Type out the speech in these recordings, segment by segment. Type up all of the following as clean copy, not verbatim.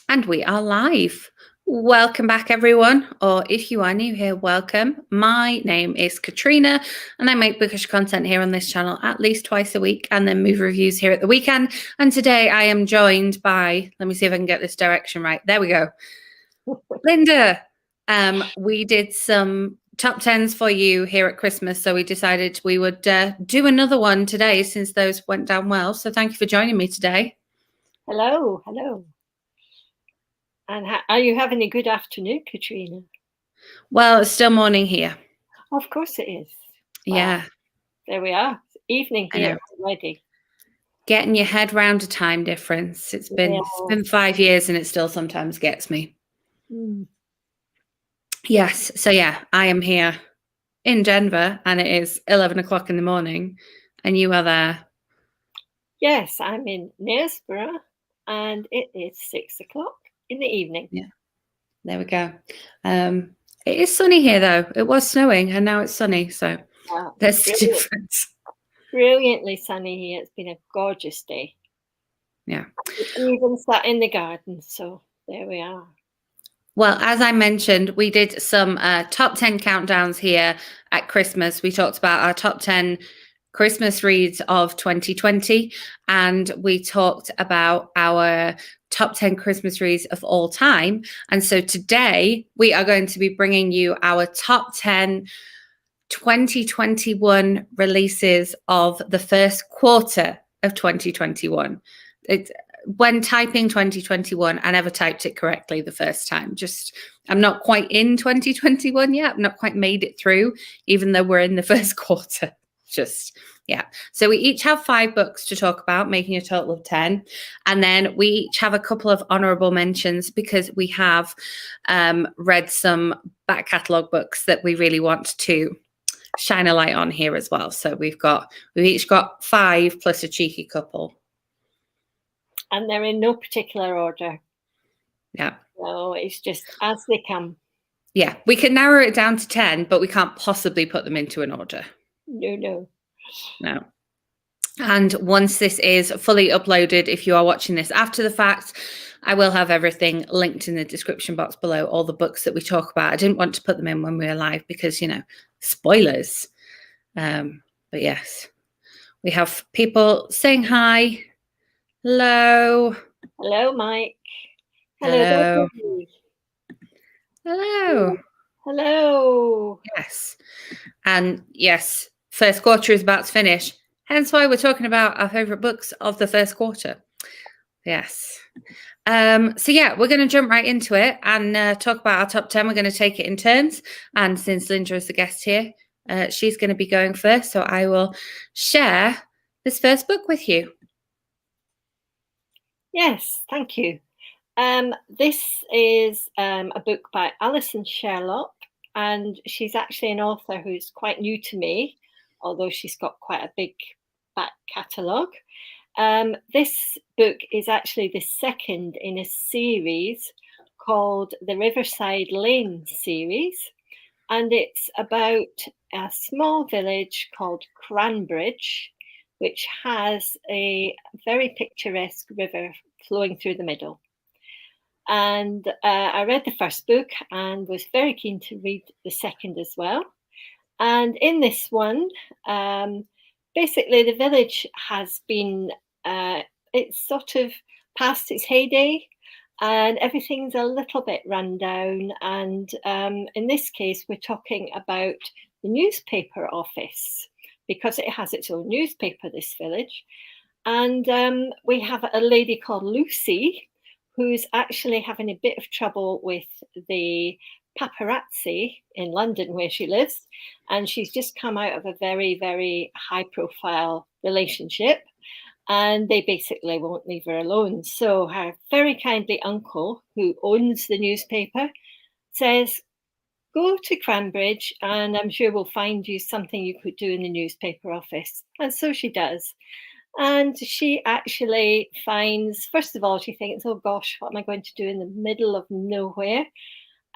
And we are live. Welcome back, everyone. Or if you are new here, welcome. My name is Katrina, and I make bookish content here on this channel at least twice a week, and then movie reviews here at the weekend. And today I am joined by, let me see if I can get this direction right. There we go. Linda. We did some top 10s for you here at Christmas, so we decided we would do another one today since those went down well. So thank you for joining me today. Hello. And are you having a good afternoon, Katrina? Well, it's still morning here. Of course it is. Yeah. Wow. There we are. It's evening here already. Getting your head round a time difference. It's been 5 years and it still sometimes gets me. Yes. So yeah, I am here in Denver and it is 11 o'clock in the morning and you are there. Yes, I'm in Knaresborough and it is 6 o'clock in the evening. Yeah. There we go. It is sunny here though. It was snowing and now it's sunny. So that's the difference. Brilliantly sunny here. It's been a gorgeous day. Yeah. We even sat in the garden. So there we are. Well, as I mentioned, we did some top 10 countdowns here at Christmas. We talked about our top 10 Christmas reads of 2020, and we talked about our top 10 Christmas reads of all time. And so today we are going to be bringing you our top 10 2021 releases of the first quarter of 2021. When typing 2021, I never typed it correctly the first time. I'm not quite in 2021 yet. I've not quite made it through, even though we're in the first quarter. So we each have 5 books to talk about, making a total of 10. And then we each have a couple of honorable mentions because we have read some back catalogue books that we really want to shine a light on here as well. So we've each got 5 plus a cheeky couple. And they're in no particular order. Yeah. So it's just as they come. Yeah, we can narrow it down to 10, but we can't possibly put them into an order. No. And once this is fully uploaded, if you are watching this after the fact, I will have everything linked in the description box below, all the books that we talk about. I didn't want to put them in when we were live because, spoilers. But yes, we have people saying hi. Hello. Hello, Mike. Hello. Yes. And yes, first quarter is about to finish. Hence why we're talking about our favourite books of the first quarter. Yes. So yeah, we're going to jump right into it and talk about our top 10. We're going to take it in turns. And since Linda is the guest here, she's going to be going first. So I will share this first book with you. Yes, thank you. This is a book by Alison Sherlock, and she's actually an author who's quite new to me, although she's got quite a big back catalogue. This book is actually the second in a series called the Riverside Lane series, and it's about a small village called Cranbridge, which has a very picturesque river flowing through the middle. And I read the first book and was very keen to read the second as well. And in this one, basically the village has been, it's sort of past its heyday and everything's a little bit run down. And in this case, we're talking about the newspaper office, because it has its own newspaper, this village. And we have a lady called Lucy, who's actually having a bit of trouble with the paparazzi in London, where she lives. And she's just come out of a very, very high profile relationship. And they basically won't leave her alone. So her very kindly uncle, who owns the newspaper, says, go to Cranbridge and I'm sure we'll find you something you could do in the newspaper office. And so she does. And she actually finds, first of all, she thinks, oh gosh, what am I going to do in the middle of nowhere?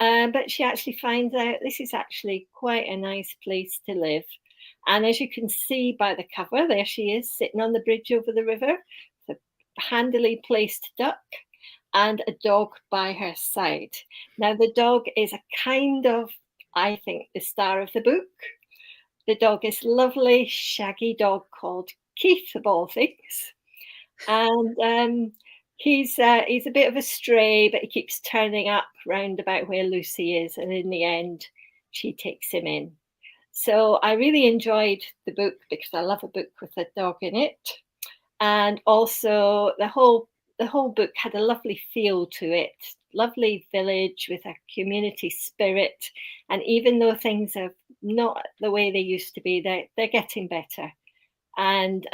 But she actually finds out this is actually quite a nice place to live. And as you can see by the cover, there she is sitting on the bridge over the river, the handily placed duck. and a dog by her side. Now, the dog is a kind of, I think, the star of the book. The dog is lovely, shaggy dog called Keith, of all things. And he's a bit of a stray, but he keeps turning up round about where Lucy is. And in the end, she takes him in. So I really enjoyed the book because I love a book with a dog in it. And also the whole book had a lovely feel to it. Lovely village with a community spirit. And even though things are not the way they used to be, they're getting better. And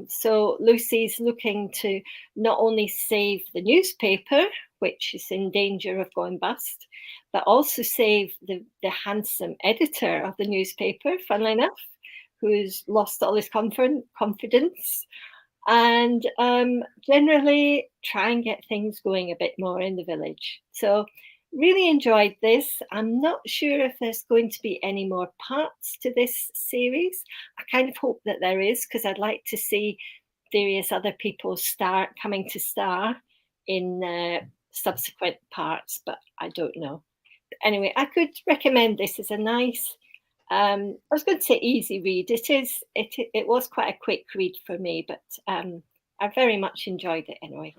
so Lucy's looking to not only save the newspaper, which is in danger of going bust, but also save the handsome editor of the newspaper, funnily enough, who's lost all his confidence, and generally try and get things going a bit more in the village. So really enjoyed this. I'm not sure if there's going to be any more parts to this series. I kind of hope that there is, because I'd like to see various other people coming to star in subsequent parts, but I don't know. Anyway, I could recommend this as a nice, I was going to say easy read. It was quite a quick read for me, but I very much enjoyed it anyway.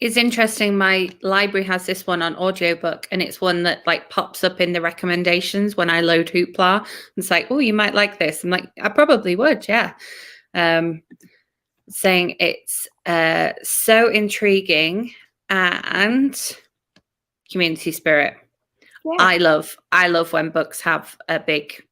It's interesting. My library has this one on audiobook, and it's one that like pops up in the recommendations when I load Hoopla. It's like, oh, you might like this. I'm like, I probably would, yeah. Saying it's so intriguing and community spirit. Yeah. I love when books have a big,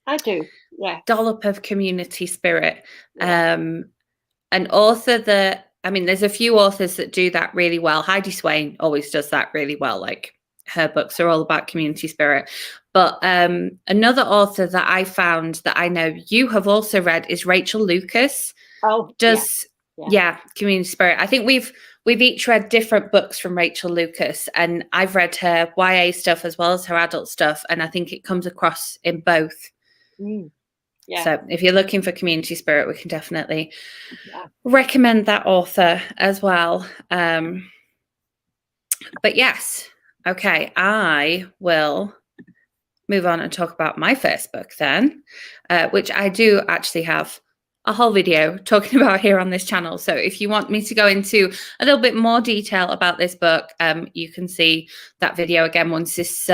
I do, yeah, dollop of community spirit. Yeah. An author that, I mean, there's a few authors that do that really well. Heidi Swain always does that really well. Like, her books are all about community spirit. But another author that I found that I know you have also read is Rachel Lucas. Oh, yeah, community spirit. I think we've each read different books from Rachel Lucas, and I've read her YA stuff as well as her adult stuff, and I think it comes across in both. Yeah. So if you're looking for community spirit, we can definitely recommend that author as well. But yes, okay, I will move on and talk about my first book then, which I do actually have a whole video talking about here on this channel. So if you want me to go into a little bit more detail about this book, you can see that video again once this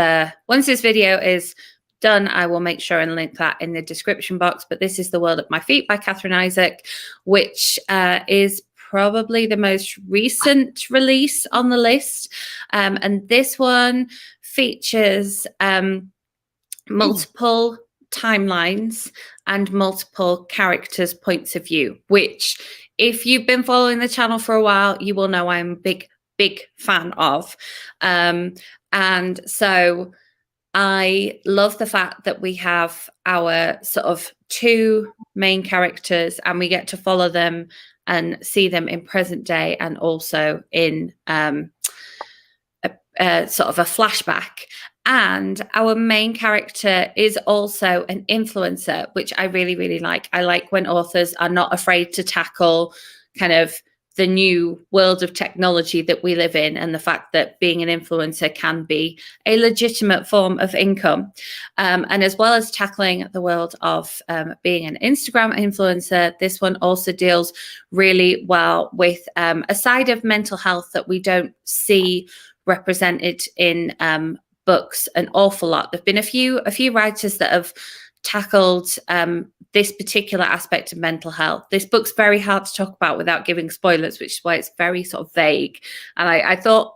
video is done. I will make sure and link that in the description box. But this is The World at My Feet by Catherine Isaac, which is probably the most recent release on the list. And this one features multiple timelines and multiple characters' points of view, which if you've been following the channel for a while, you will know I'm a big fan of. And so I love the fact that we have our sort of two main characters and we get to follow them and see them in present day and also in sort of a flashback. And our main character is also an influencer, which I really, really like. I like when authors are not afraid to tackle kind of the new world of technology that we live in, and the fact that being an influencer can be a legitimate form of income. And as well as tackling the world of being an Instagram influencer, this one also deals really well with a side of mental health that we don't see represented in books an awful lot. There've been a few writers that have tackled this particular aspect of mental health. This book's very hard to talk about without giving spoilers, which is why it's very sort of vague. And I thought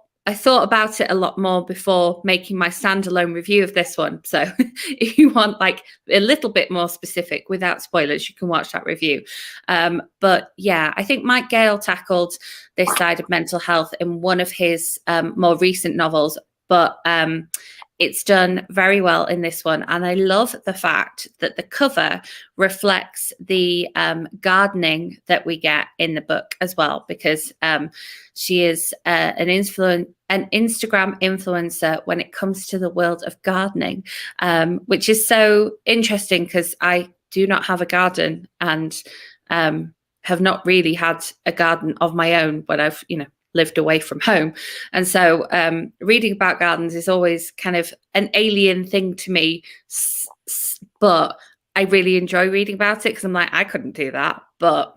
about it a lot more before making my standalone review of this one. So if you want like a little bit more specific without spoilers, you can watch that review. But yeah, I think Mike Gale tackled this side of mental health in one of his more recent novels, but it's done very well in this one. And I love the fact that the cover reflects the gardening that we get in the book as well, because she is an Instagram influencer when it comes to the world of gardening, which is so interesting because I do not have a garden and have not really had a garden of my own, but I've, lived away from home. And so reading about gardens is always kind of an alien thing to me, but I really enjoy reading about it because I'm like, I couldn't do that, but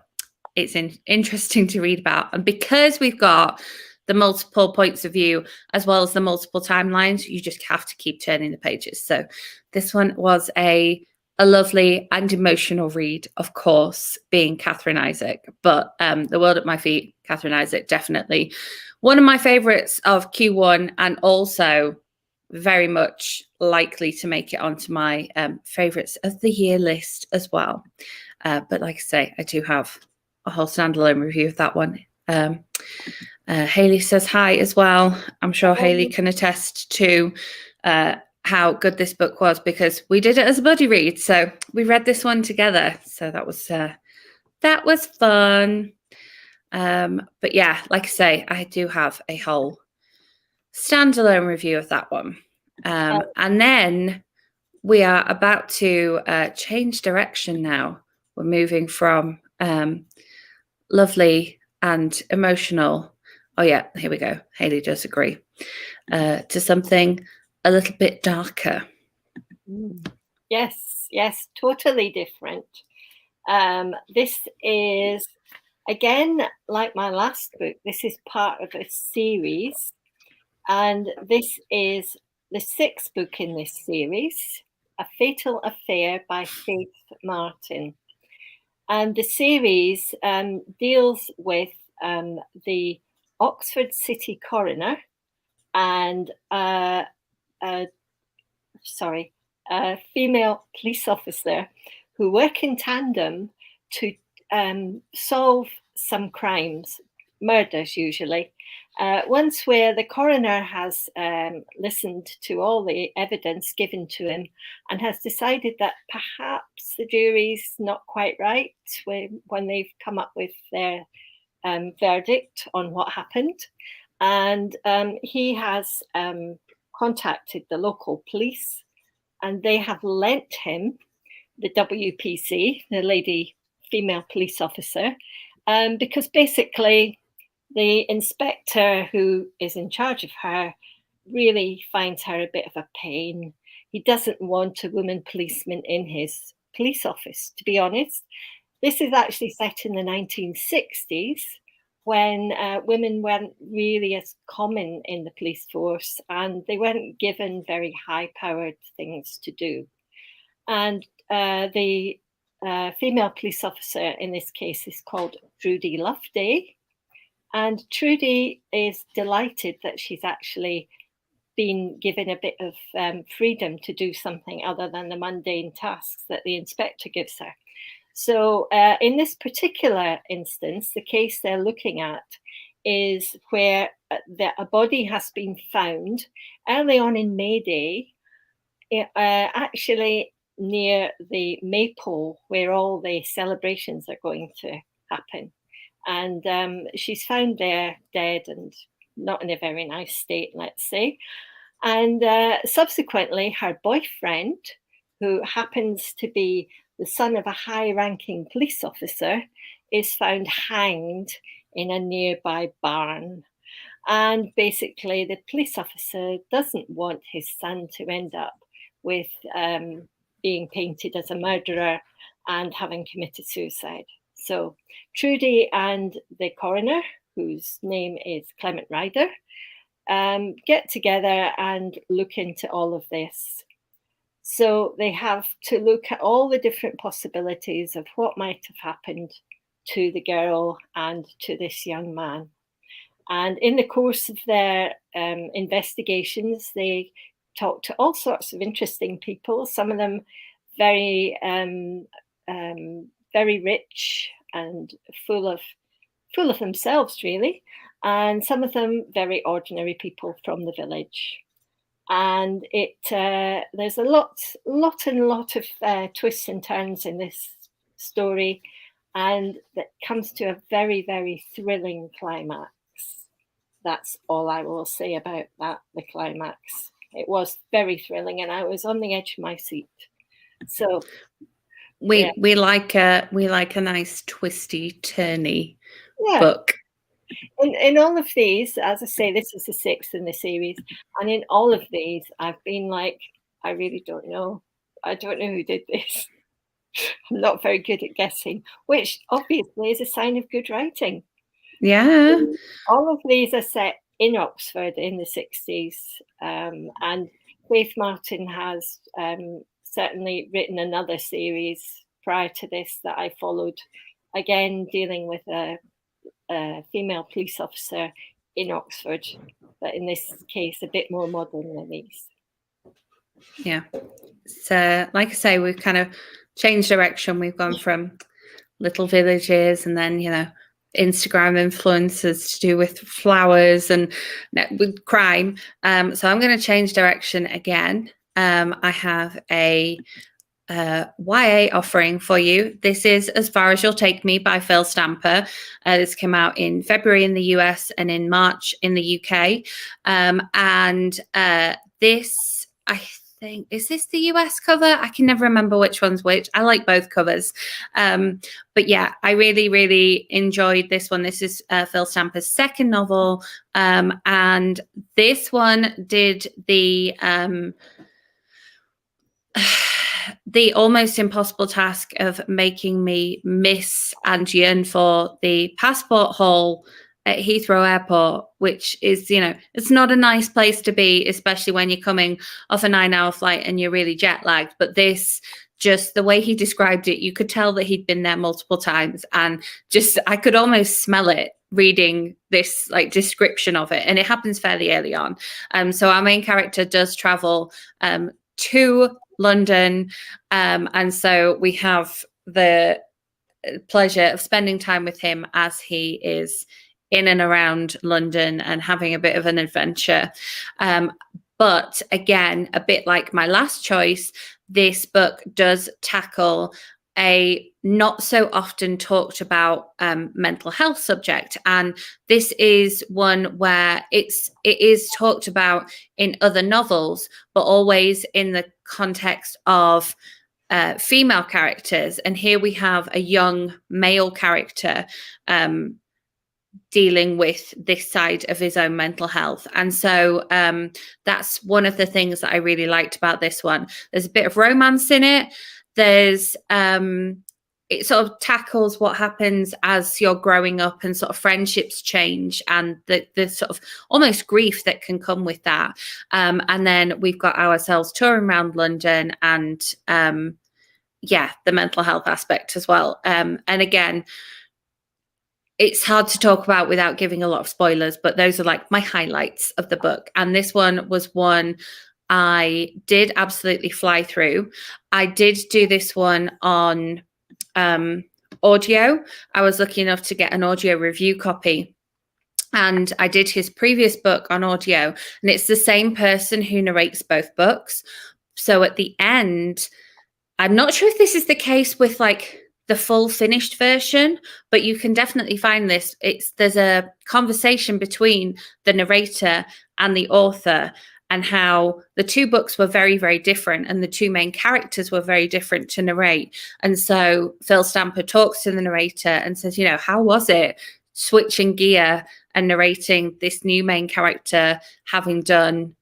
it's interesting to read about. And because we've got the multiple points of view as well as the multiple timelines, you just have to keep turning the pages. So this one was a lovely and emotional read, of course, being Catherine Isaac, but The World at My Feet, Catherine Isaac, definitely one of my favorites of Q1, and also very much likely to make it onto my favorites of the year list as well. But like I say, I do have a whole standalone review of that one. Hayley says hi as well. I'm sure Hayley can attest to how good this book was, because we did it as a buddy read. So we read this one together. So that was fun. But yeah, like I say, I do have a whole standalone review of that one. And then we are about to change direction now. We're moving from lovely and emotional. Oh yeah, here we go. Hayley does agree. To something a little bit darker. Yes, totally different. This is, again, like my last book, this is part of a series. And this is the 6th book in this series, A Fatal Affair by Faith Martin. And the series deals with the Oxford City coroner and a female police officer who work in tandem to solve some crimes, murders usually. Once where the coroner has listened to all the evidence given to him and has decided that perhaps the jury's not quite right when they've come up with their verdict on what happened. And he has contacted the local police, and they have lent him the WPC, the lady female police officer, because basically the inspector who is in charge of her really finds her a bit of a pain. He doesn't want a woman policeman in his police office, to be honest. This is actually set in the 1960s, when women weren't really as common in the police force, and they weren't given very high-powered things to do. And the female police officer in this case is called Trudy Loveday. And Trudy is delighted that she's actually been given a bit of freedom to do something other than the mundane tasks that the inspector gives her. So in this particular instance, the case they're looking at is where a body has been found early on in May Day, actually near the Maypole, where all the celebrations are going to happen. And she's found there dead and not in a very nice state, let's say. And subsequently, her boyfriend, who happens to be the son of a high-ranking police officer, is found hanged in a nearby barn. And basically, the police officer doesn't want his son to end up with being painted as a murderer and having committed suicide. So Trudy and the coroner, whose name is Clement Ryder, get together and look into all of this. So they have to look at all the different possibilities of what might have happened to the girl and to this young man. And in the course of their investigations, they talk to all sorts of interesting people, some of them very rich and full of themselves, really, and some of them very ordinary people from the village. And there's a lot of twists and turns in this story, and that comes to a very, very thrilling climax. That's all I will say about that, the climax. It was very thrilling, and I was on the edge of my seat. So we like a nice twisty turny book. In all of these, as I say, this is the 6th in the series, and in all of these, I've been like, I really don't know. I don't know who did this. I'm not very good at guessing, which obviously is a sign of good writing. Yeah. All of these are set in Oxford in the 60s, and Faith Martin has certainly written another series prior to this that I followed, again dealing with a female police officer in Oxford, but in this case a bit more modern than these. Yeah. So, like I say, we've kind of changed direction. We've gone from little villages and then, Instagram influencers to do with flowers and with crime. So I'm going to change direction again. I have a YA offering for you. This is As Far As You'll Take Me by Phil Stamper. This came out in February in the US and in March in the UK. And this, I think, is this the US cover? I can never remember which one's which. I like both covers. But yeah, I really, really enjoyed this one. This is Phil Stamper's second novel. And this one did the almost impossible task of making me miss and yearn for the passport hall at Heathrow Airport, which is, it's not a nice place to be, especially when you're coming off a 9-hour flight and you're really jet lagged. But this, just the way he described it, you could tell that he'd been there multiple times, and just I could almost smell it reading this description of it. And it happens fairly early on. So our main character does travel to London, and so we have the pleasure of spending time with him as he is in and around London and having a bit of an adventure. But again, a bit like my last choice, this book does tackle a not so often talked about mental health subject, and this is one where it is talked about in other novels, but always in the context of female characters. And here we have a young male character dealing with this side of his own mental health. And so that's one of the things that I really liked about this one. There's a bit of romance in it. There's it sort of tackles what happens as you're growing up and sort of friendships change and the sort of almost grief that can come with that. And then we've got ourselves touring around London and the mental health aspect as well. And again, it's hard to talk about without giving a lot of spoilers, but those are like my highlights of the book. And this one was one I did absolutely fly through. I did do this one on audio. I was lucky enough to get an audio review copy, and I did his previous book on audio, and it's the same person who narrates both books. So at the end, I'm not sure if this is the case with the full finished version, but you can definitely find this. There's a conversation between the narrator and the author, and how the two books were very, very different, and the two main characters were very different to narrate. And so Phil Stamper talks to the narrator and says, how was it switching gear and narrating this new main character, having done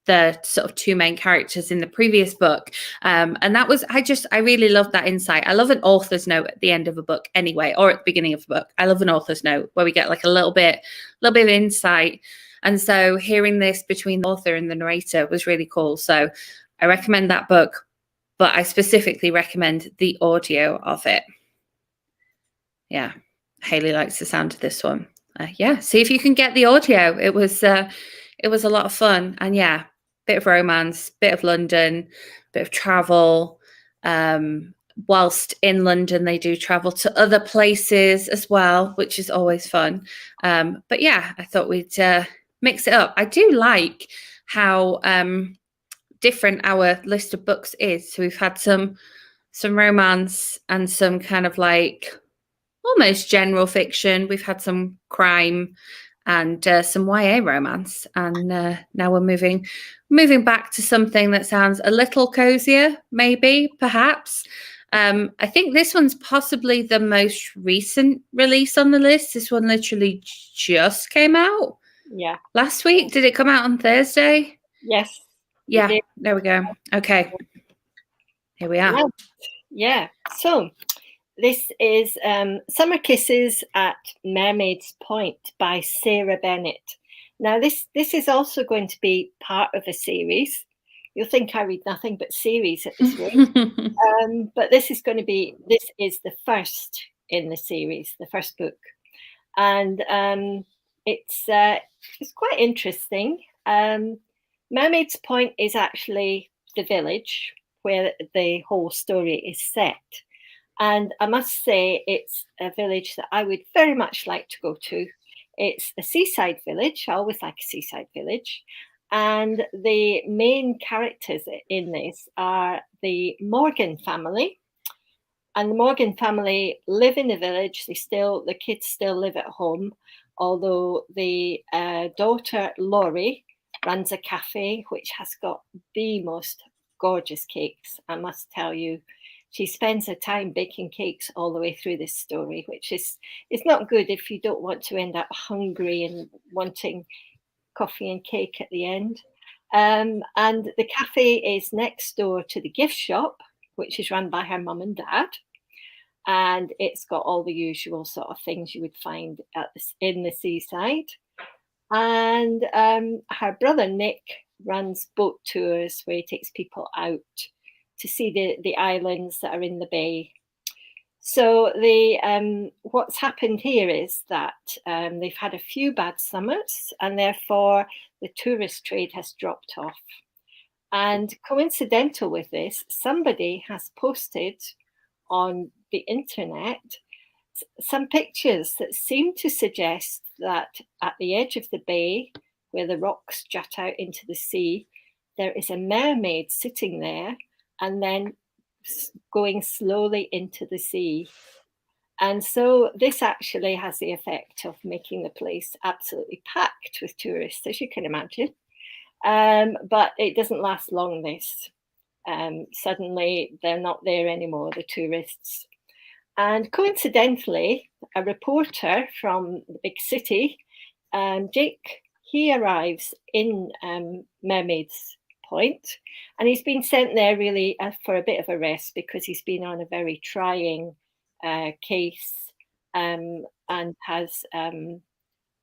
the sort of two main characters in the previous book? And that was, I really love that insight. I love an author's note at the end of a book anyway, or at the beginning of a book. I love an author's note where we get a little bit of insight. And so hearing this between the author and the narrator was really cool. So I recommend that book, but I specifically recommend the audio of it. Yeah, Hayley likes the sound of this one. See if you can get the audio. It was a lot of fun, and bit of romance, bit of London, bit of travel. Whilst in London, they do travel to other places as well, which is always fun. But I thought we'd mix it up. I do like how different our list of books is. So we've had some romance and some kind of almost general fiction. We've had some crime and some YA romance, and now we're moving back to something that sounds a little cozier, maybe, perhaps. I think this one's possibly the most recent release on the list. This one literally just came out. Yeah. Last week. Did it come out on Thursday? Yes. Yeah, there we go. Okay. Here we are. Yeah. So this is Summer Kisses at Mermaid's Point by Sarah Bennett. Now, this is also going to be part of a series. You'll think I read nothing but series at this rate. But this is the first in the series, the first book. And it's quite interesting. Mermaid's Point is actually the village where the whole story is set. And I must say, it's a village that I would very much like to go to. It's a seaside village. I always like a seaside village. And the main characters in this are the Morgan family. And the Morgan family live in the village. The kids still live at home, although the daughter, Laurie, runs a cafe, which has got the most gorgeous cakes, I must tell you. She spends her time baking cakes all the way through this story, which is not good if you don't want to end up hungry and wanting coffee and cake at the end. And the cafe is next door to the gift shop, which is run by her mum and dad. And it's got all the usual sort of things you would find in the seaside. And her brother, Nick, runs boat tours where he takes people out to see the islands that are in the bay. So what's happened here is that they've had a few bad summers, and therefore the tourist trade has dropped off. And coincidental with this, somebody has posted on the internet some pictures that seem to suggest that at the edge of the bay, where the rocks jut out into the sea, there is a mermaid sitting there and then going slowly into the sea. And so this actually has the effect of making the place absolutely packed with tourists, as you can imagine. But it doesn't last long, this. Suddenly, they're not there anymore, the tourists. And coincidentally, a reporter from the big city, Jake, he arrives in Mermaid's Point, and he's been sent there really for a bit of a rest because he's been on a very trying case and has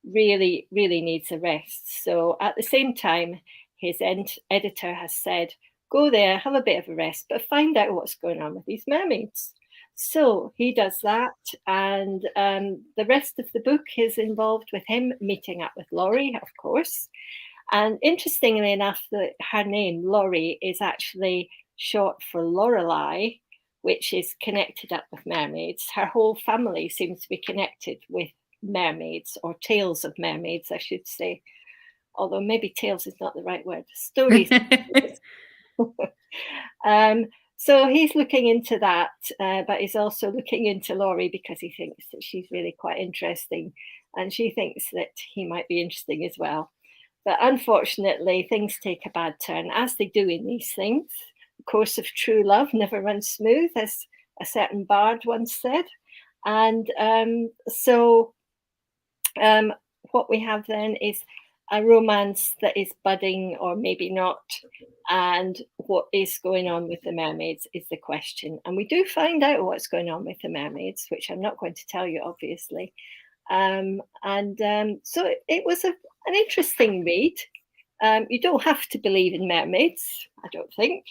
really needs a rest. So at the same time, his editor has said, go there, have a bit of a rest, but find out what's going on with these mermaids. So he does that, and the rest of the book is involved with him meeting up with Laurie, of course. And interestingly enough, her name, Laurie, is actually short for Lorelei, which is connected up with mermaids. Her whole family seems to be connected with mermaids, or tales of mermaids, I should say. Although maybe tales is not the right word. Stories. So he's looking into that, but he's also looking into Laurie because he thinks that she's really quite interesting, and she thinks that he might be interesting as well. But unfortunately, things take a bad turn, as they do in these things. The course of true love never runs smooth, as a certain bard once said. And so what we have then is a romance that is budding, or maybe not. And what is going on with the mermaids is the question. And we do find out what's going on with the mermaids, which I'm not going to tell you, obviously. So it was an interesting read. You don't have to believe in mermaids, I don't think.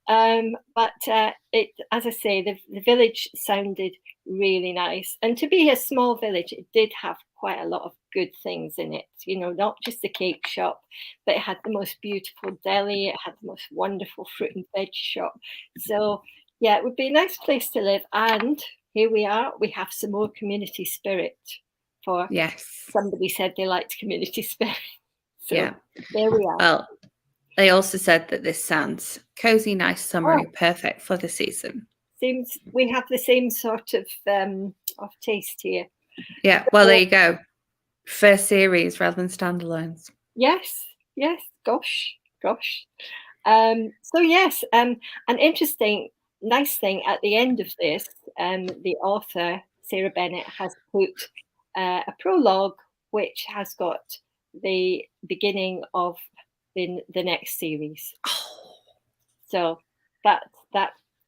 But as I say, the village sounded really nice. And to be a small village, it did have quite a lot of good things in it. You know, not just the cake shop, but it had the most beautiful deli. It had the most wonderful fruit and veg shop. So, yeah, it would be a nice place to live. And here we are. We have some more community spirit. Somebody said they liked community spirit. So yeah, there we are. Well, they also said that this sounds cozy, nice, summery, perfect for the season. Seems we have the same sort of taste here. Yeah, well, there you go. First series rather than standalones. Yes. Gosh. So yes, and interesting. nice thing at the end of this, the author, Sarah Bennett, has put a prologue which has got the beginning of the next series. Oh. So that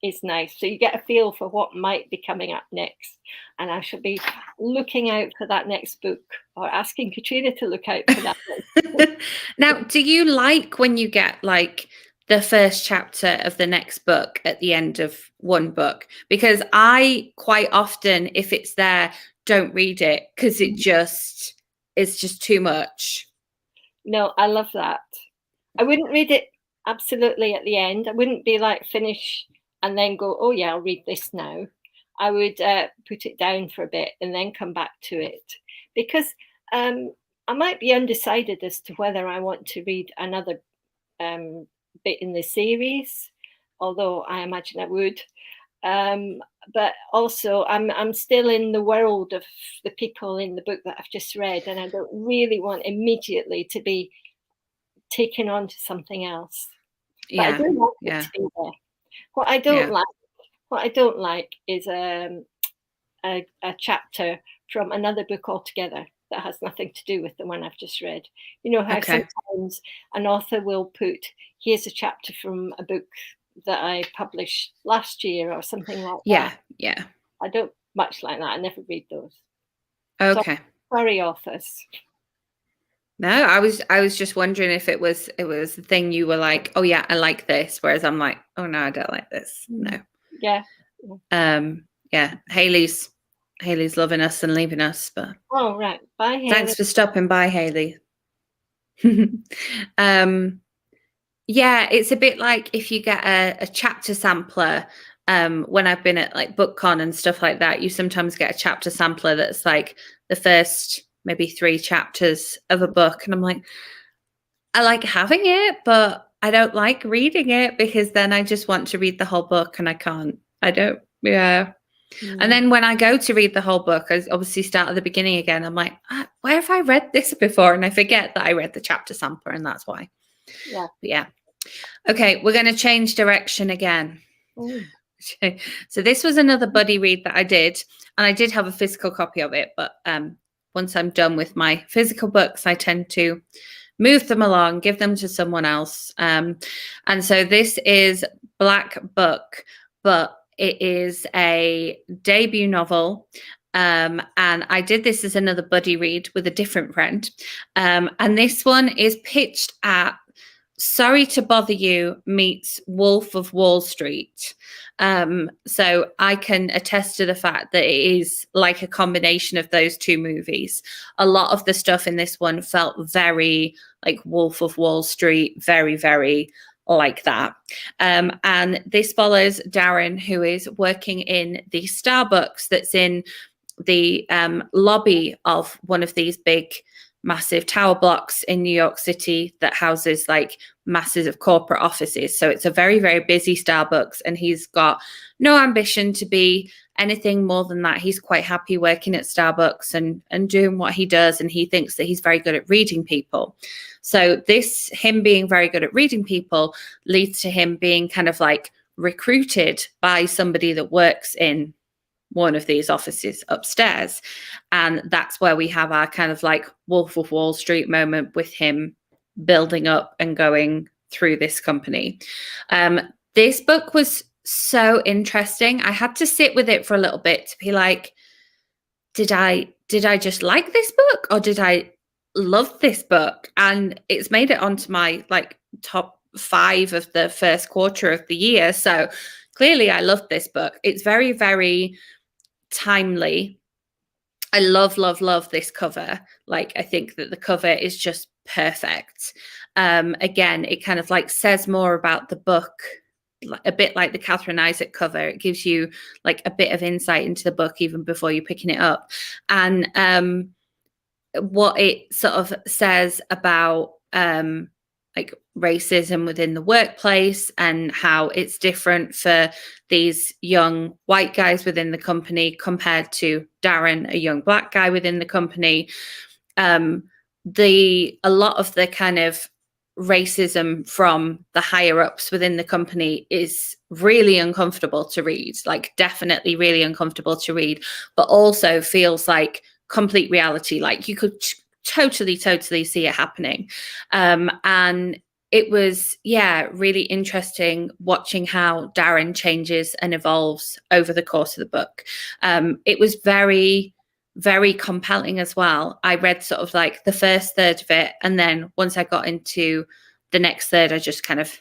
is nice. So you get a feel for what might be coming up next. And I shall be looking out for that next book, or asking Catriona to look out for that next book. Now, do you like when you get like the first chapter of the next book at the end of one book? Because I quite often, if it's there, don't read it because it's just too much. No, I love that. I wouldn't read it absolutely at the end. I wouldn't be like finish and then go, oh yeah, I'll read this now. I would put it down for a bit and then come back to it, because I might be undecided as to whether I want to read another bit in the series, although I imagine I would. But also I'm still in the world of the people in the book that I've just read, and I don't really want immediately to be taken on to something else. But I do want it to be there. What I don't like is a chapter from another book altogether that has nothing to do with the one I've just read. You know how sometimes an author will put, here's a chapter from a book that I published last year or something like that. Yeah. I don't much like that. I never read those. Okay. So, sorry, authors. No, I was just wondering if it was the thing you were like, oh yeah, I like this, whereas I'm like, oh no, I don't like this. No. Yeah. Yeah. Hayley's loving us and leaving us, but oh right. Bye, Haley. Thanks for stopping by, Hayley. Yeah, it's a bit like if you get a chapter sampler. When I've been at like BookCon and stuff like that, you sometimes get a chapter sampler that's like the first maybe 3 chapters of a book, and I'm like, I like having it, but I don't like reading it, because then I just want to read the whole book and I can't. I don't. Yeah. And then when I go to read the whole book, I obviously start at the beginning again. I'm like, where have I read this before? And I forget that I read the chapter sampler, and that's why. Yeah. But yeah. Okay, we're going to change direction again. So this was another buddy read that I did, and I did have a physical copy of it, but once I'm done with my physical books, I tend to move them along, give them to someone else. And so this is Black Book, but it is a debut novel. And I did this as another buddy read with a different friend. And this one is pitched at Sorry to Bother You meets Wolf of Wall Street. So I can attest to the fact that it is like a combination of those two movies. A lot of the stuff in this one felt very like Wolf of Wall Street, very, very like that. And this follows Darren, who is working in the Starbucks that's in the lobby of one of these big massive tower blocks in New York City that houses like masses of corporate offices. So it's a very, very busy Starbucks, and he's got no ambition to be anything more than that. He's quite happy working at Starbucks and doing what he does, and he thinks that he's very good at reading people. So him being very good at reading people leads to him being kind of like recruited by somebody that works in one of these offices upstairs. And that's where we have our kind of like Wolf of Wall Street moment with him building up and going through this company. This book was so interesting. I had to sit with it for a little bit to be like, did I just like this book, or did I love this book? And it's made it onto my like top 5 of the first quarter of the year. So clearly I loved this book. It's very, very timely. I love this cover. Like, I think that the cover is just perfect. Again, it kind of like says more about the book, a bit like the Catherine Isaac cover. It gives you like a bit of insight into the book even before you're picking it up. And what it sort of says about like racism within the workplace, and how it's different for these young white guys within the company compared to Darren, a young black guy within the company. A lot of the kind of racism from the higher ups within the company is really uncomfortable to read, like definitely really uncomfortable to read, but also feels like complete reality. Like you could totally see it happening. And it was, really interesting watching how Darren changes and evolves over the course of the book. It was very, very compelling as well. I read sort of like the first third of it, and then once I got into the next third, I just kind of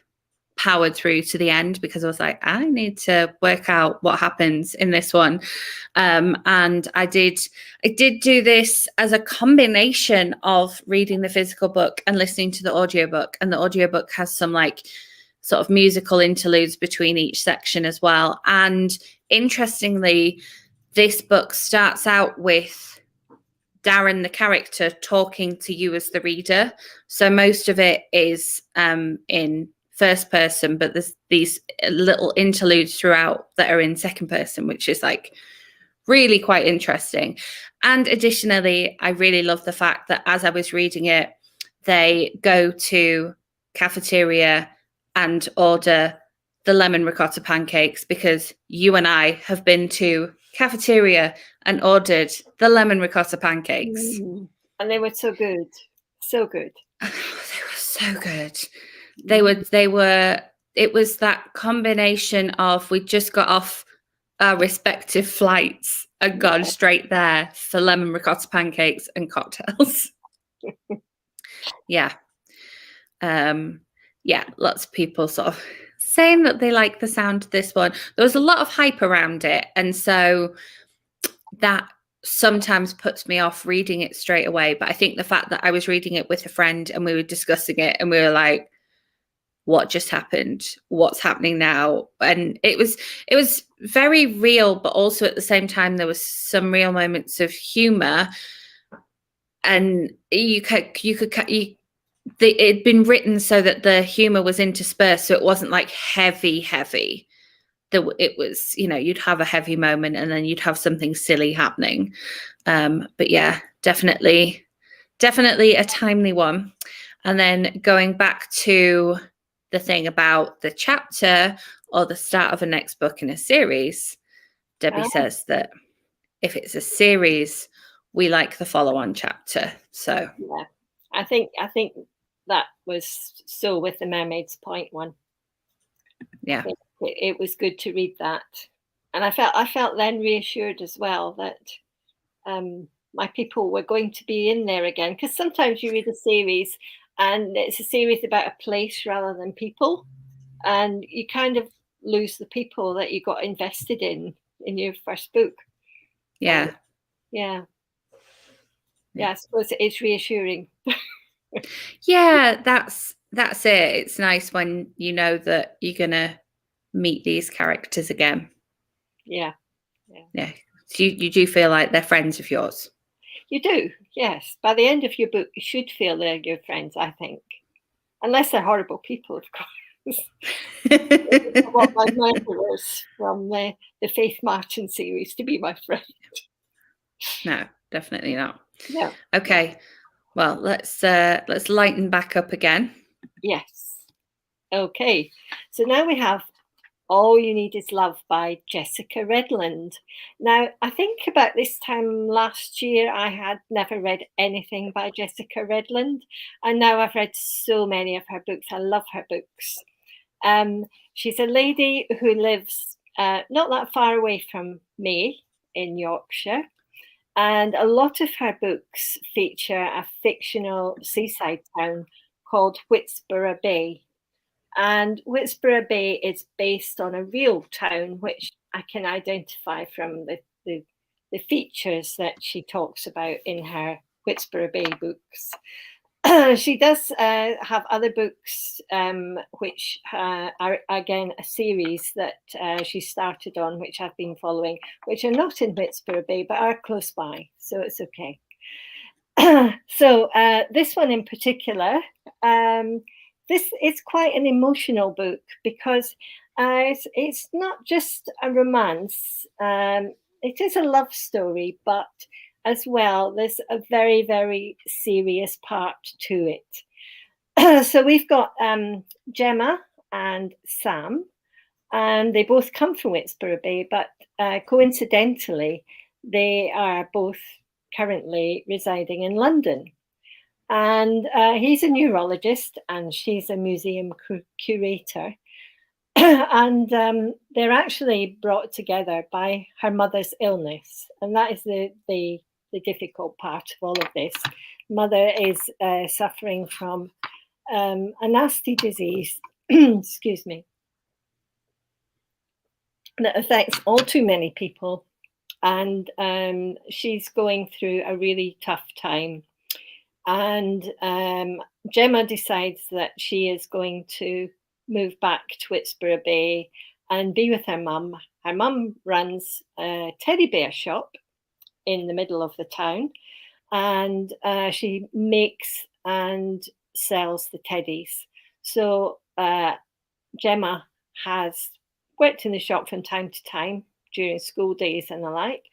powered through to the end because I was like, I need to work out what happens in this one. And I did do this as a combination of reading the physical book and listening to the audiobook. And the audiobook has some like sort of musical interludes between each section as well. And interestingly, this book starts out with Darren, the character, talking to you as the reader. So most of it is in first person, but there's these little interludes throughout that are in second person, which is like really quite interesting. And additionally, I really love the fact that as I was reading it, they go to cafeteria and order the lemon ricotta pancakes, because you and I have been to cafeteria and ordered the lemon ricotta pancakes. And they were so good. So good. They were so good. They were, it was that combination of, we just got off our respective flights and gone straight there for lemon ricotta pancakes and cocktails. Lots of people sort of saying that they like the sound of this one. There was a lot of hype around it, and so that sometimes puts me off reading it straight away. But I think the fact that I was reading it with a friend and we were discussing it and we were like, what just happened? What's happening now? And it was very real, but also at the same time there was some real moments of humor, and it had been written so that the humor was interspersed, so it wasn't like heavy. It was, you'd have a heavy moment and then you'd have something silly happening. But yeah, definitely a timely one. And then going back to the thing about the chapter or the start of a next book in a series, Debbie says that if it's a series, we like the follow-on chapter. So yeah, I think that was so with the Mermaids Point one. Yeah, it was good to read that, and I felt then reassured as well that my people were going to be in there again, because sometimes you read a series and it's a series about a place rather than people, and you kind of lose the people that you got invested in your first book. Yeah. I suppose it is reassuring. Yeah, that's it. It's nice when you know that you're gonna meet these characters again. Yeah. So you do feel like they're friends of yours? You do, yes. By the end of your book, you should feel they're your friends, I think. Unless they're horrible people, of course. I want my murderers from the Faith Martin series to be my friend. No, definitely not. No. Okay. Well, let's lighten back up again. Yes. Okay. So now we have All You Need Is Love by Jessica Redland. Now, I think about this time last year, I had never read anything by Jessica Redland, and now I've read so many of her books. I love her books. She's a lady who lives not that far away from me in Yorkshire, and a lot of her books feature a fictional seaside town called Whitsborough Bay. And Whitsborough Bay is based on a real town, which I can identify from the features that she talks about in her Whitsborough Bay books. She does have other books, which are, again, a series that she started on, which I've been following, which are not in Whitsborough Bay, but are close by, so it's okay. So this one in particular, this is quite an emotional book, because it's not just a romance. It is a love story, but as well, there's a very, very serious part to it. So we've got Gemma and Sam, and they both come from Whitesborough Bay, but coincidentally, they are both currently residing in London. And he's a neurologist and she's a museum curator. And they're actually brought together by her mother's illness. And that is the difficult part of all of this. Mother is suffering from a nasty disease, excuse me, that affects all too many people. And she's going through a really tough time. And Gemma decides that she is going to move back to Whitesborough Bay and be with her mum. Her mum runs a teddy bear shop in the middle of the town, and she makes and sells the teddies. So Gemma has worked in the shop from time to time during school days and the like.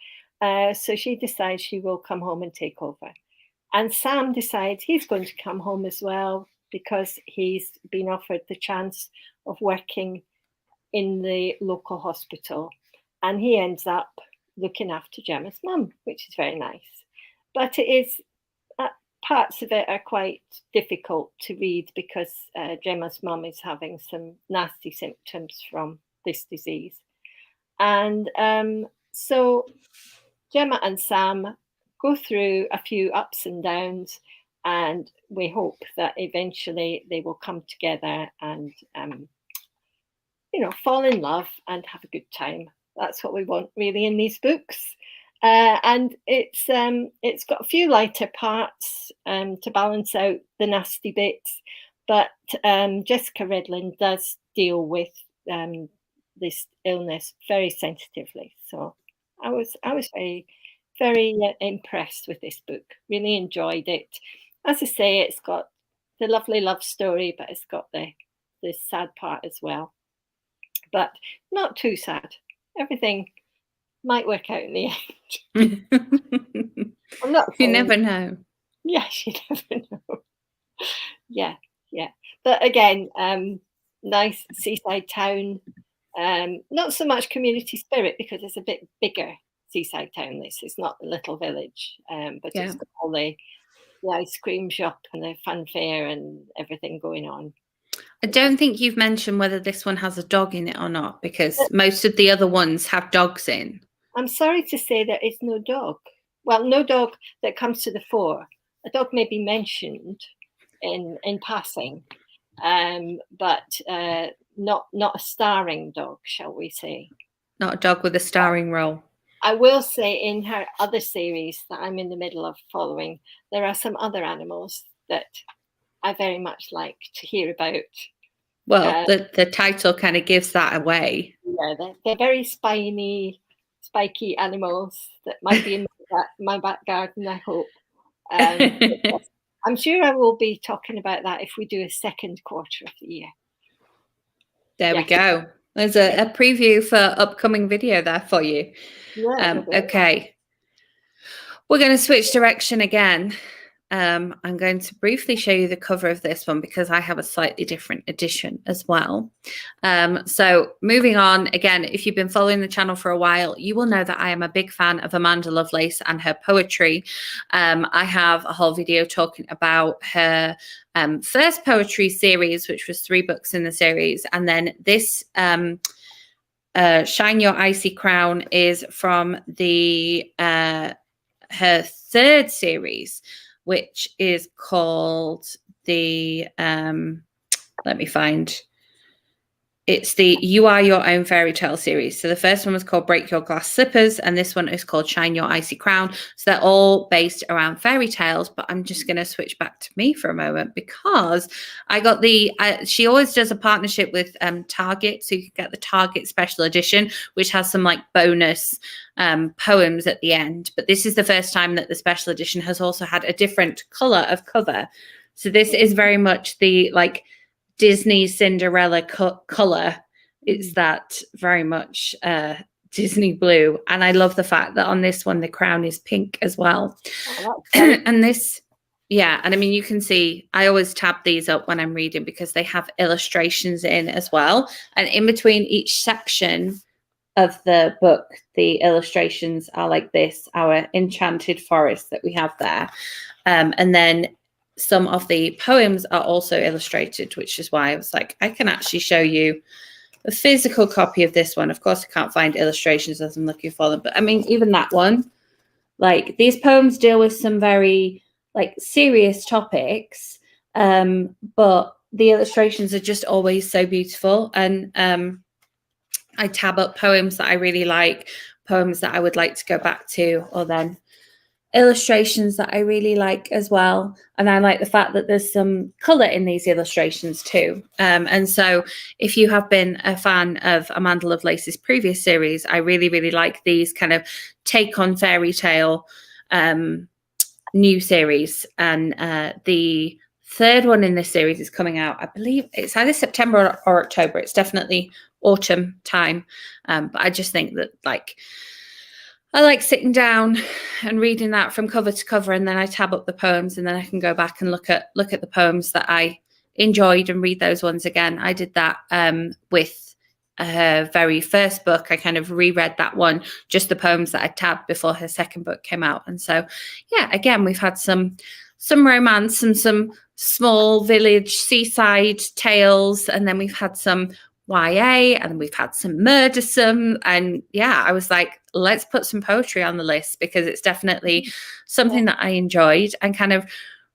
So she decides she will come home and take over. And Sam decides he's going to come home as well because he's been offered the chance of working in the local hospital. And he ends up looking after Gemma's mum, which is very nice. But it is, parts of it are quite difficult to read because Gemma's mum is having some nasty symptoms from this disease. And so Gemma and Sam go through a few ups and downs, and we hope that eventually they will come together and, fall in love and have a good time. That's what we want really in these books. And it's got a few lighter parts to balance out the nasty bits, but Jessica Redland does deal with this illness very sensitively. So I was very impressed with this book. Really enjoyed it. As I say, it's got the lovely love story, but it's got the sad part as well. But not too sad. Everything might work out in the end. I'm not you never know. Yes, you never know. Yeah. But again, nice seaside town. Not so much community spirit because it's a bit bigger seaside town. This is not a little village, but it's got all the ice cream shop and the fun fair and everything going on. I don't think you've mentioned whether this one has a dog in it or not, because most of the other ones have dogs in. I'm sorry to say there is no dog. Well, no dog that comes to the fore. A dog may be mentioned in passing, but not a starring dog, shall we say. Not a dog with a starring role. I will say in her other series that I'm in the middle of following, there are some other animals that I very much like to hear about. Well, the title kind of gives that away. Yeah, they're very spiky animals that might be in my back garden, I hope. I'm sure I will be talking about that if we do a second quarter of the year. There we go. There's a preview for upcoming video there for you. Yeah, okay. We're going to switch direction again. I'm going to briefly show you the cover of this one because I have a slightly different edition as well. So moving on, again, if you've been following the channel for a while, you will know that I am a big fan of Amanda Lovelace and her poetry. I have a whole video talking about her first poetry series, which was 3 books in the series. And then this Shine Your Icy Crown is from the her 3rd series, which is called the, let me find, it's the You Are Your Own Fairy Tale series. So the first one was called Break Your Glass Slippers, and this one is called Shine Your Icy Crown. So they're all based around fairy tales, but I'm just going to switch back to me for a moment because I got she always does a partnership with Target, so you can get the Target special edition, which has some like bonus poems at the end. But this is the first time that the special edition has also had a different color of cover. So this is very much the like Disney Cinderella color. It's that very much Disney blue, and I love the fact that on this one the crown is pink as well. Oh, and this Yeah, and I mean, you can see I always tab these up when I'm reading because they have illustrations in as well. And in between each section of the book, the illustrations are like this, our enchanted forest that we have there. And then some of the poems are also illustrated, which is why I was like, I can actually show you a physical copy of this one. Of course, I can't find illustrations as I'm looking for them. But I mean, even that one, like these poems deal with some very like serious topics, but the illustrations are just always so beautiful. And I tab up poems that I really like, poems that I would like to go back to, or then illustrations that I really like as well. And I like the fact that there's some colour in these illustrations too. And so if you have been a fan of Amanda Lovelace's previous series, I really, really like these kind of take on fairy tale new series. And the third one in this series is coming out, I believe it's either September or October. It's definitely autumn time. But I just think that like I like sitting down and reading that from cover to cover, and then I tab up the poems, and then I can go back and look at the poems that I enjoyed and read those ones again. I did that with her very first book. I kind of reread that one, just the poems that I tabbed before her second book came out. And so, yeah, again, we've had some romance and some small village seaside tales, and then we've had some YA, and we've had some murdersome. And yeah, I was like, let's put some poetry on the list because it's definitely something that I enjoyed and kind of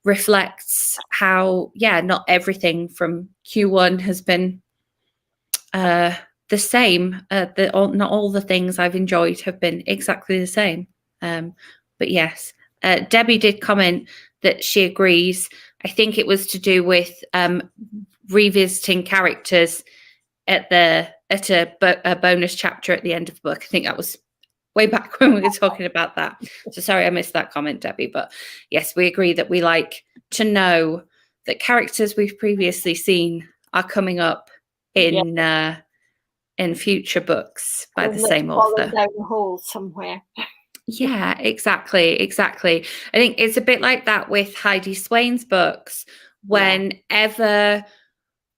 reflects how, yeah, not everything from Q1 has been the same. Not all the things I've enjoyed have been exactly the same. But yes, Debbie did comment that she agrees. I think it was to do with revisiting characters at a bonus chapter at the end of the book. I think that was way back when we were talking about that. So sorry I missed that comment, Debbie. But yes, we agree that we like to know that characters we've previously seen are coming up in future books by the same author. Down the hole somewhere. Yeah, exactly. I think it's a bit like that with Heidi Swain's books. Whenever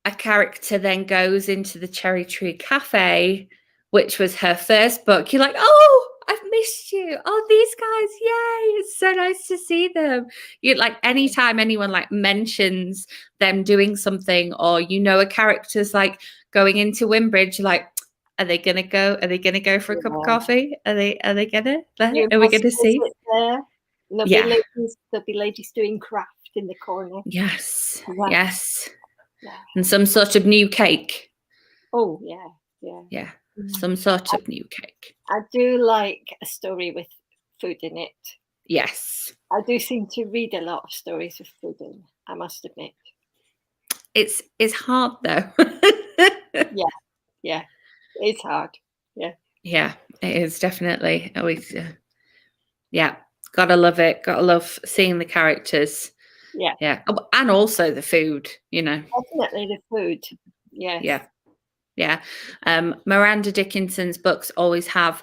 a character then goes into the Cherry Tree Cafe, which was her first book, you're like, oh, I've missed you. Oh, these guys, yay, it's so nice to see them. You like anytime anyone like mentions them doing something, or a character's like going into Wimbridge, like, are they gonna go for a cup of coffee? Are we gonna see? There'll be ladies doing craft in the corner. Yes. And some sort of new cake. Oh, yeah. Some sort of new cake. I do like a story with food in it. Yes. I do seem to read a lot of stories with food in, I must admit. It's hard though. Yeah. It's hard. Yeah, it is definitely. Always, gotta love it. Gotta love seeing the characters. Yeah, and also the food. Definitely the food. Yeah. Miranda Dickinson's books always have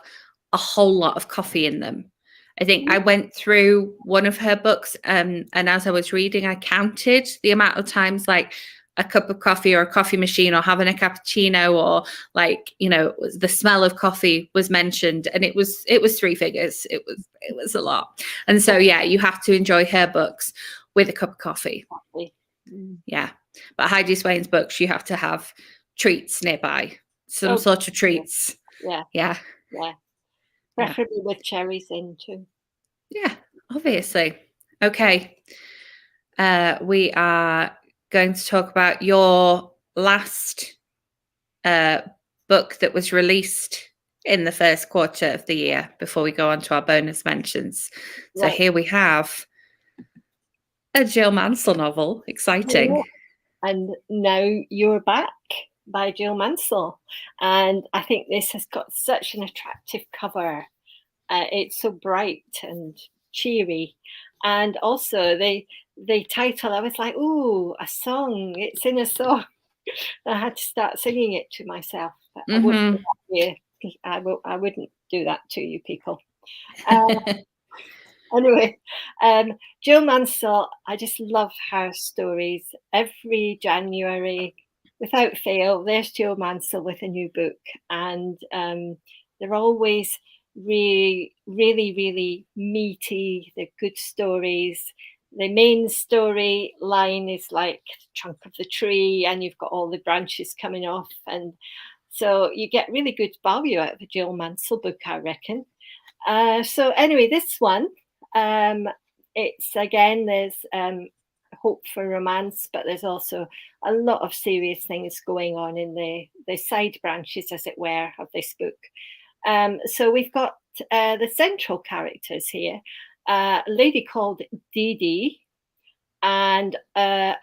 a whole lot of coffee in them. I think I went through one of her books, and as I was reading, I counted the amount of times like a cup of coffee or a coffee machine or having a cappuccino or like, the smell of coffee was mentioned, and it was 3 figures. It was a lot. And so, yeah, you have to enjoy her books with a cup of coffee. Yeah. But Heidi Swain's books, you have to have treats nearby, some sort of treats. Yeah. Preferably with cherries in too. Yeah, obviously. Okay. We are going to talk about your last book that was released in the first quarter of the year before we go on to our bonus mentions. So here we have a Jill Mansell novel. Exciting. And Now You're Back by Jill Mansell. And I think this has got such an attractive cover. It's so bright and cheery. And also the title, I was like, ooh, a song. It's in a song. I had to start singing it to myself. I wouldn't do that to you. I wouldn't do that to you people. Anyway, Jill Mansell, I just love her stories. Every January, without fail, there's Jill Mansell with a new book. And they're always really, really, really meaty. They're good stories. The main story line is like the trunk of the tree, and you've got all the branches coming off. And so you get really good value out of a Jill Mansell book, I reckon. So anyway, this one, it's again, there's hope for romance, but there's also a lot of serious things going on in the side branches, as it were, of this book. So we've got the central characters here, a lady called Dee Dee, and a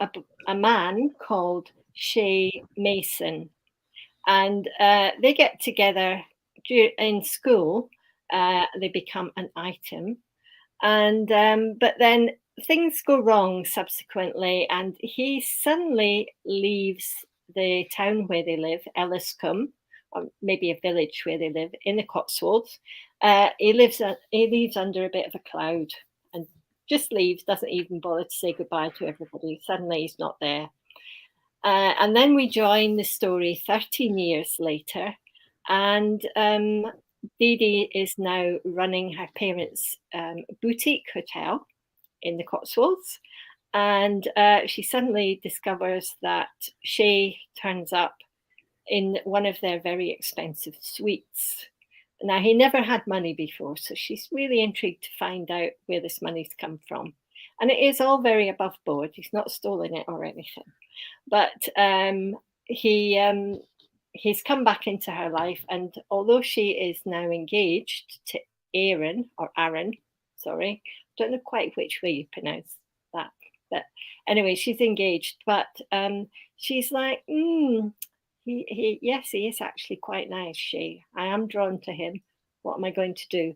man called Shay Mason. And they get together in school. They become an item. And but then things go wrong subsequently, and he suddenly leaves the town where they live, Elliscombe, or maybe a village where they live in the Cotswolds. He leaves under a bit of a cloud and just leaves, doesn't even bother to say goodbye to everybody. Suddenly he's not there. And then we join the story 13 years later, and Dee Dee is now running her parents' boutique hotel in the Cotswolds, and she suddenly discovers that Shay turns up in one of their very expensive suites. Now, he never had money before, so she's really intrigued to find out where this money's come from. And it is all very above board. He's not stolen it or anything. But he's come back into her life, and although she is now engaged to Aaron, sorry, don't know quite which way you pronounce that, but anyway, she's engaged. But she's like, yes, he is actually quite nice. I am drawn to him. What am I going to do?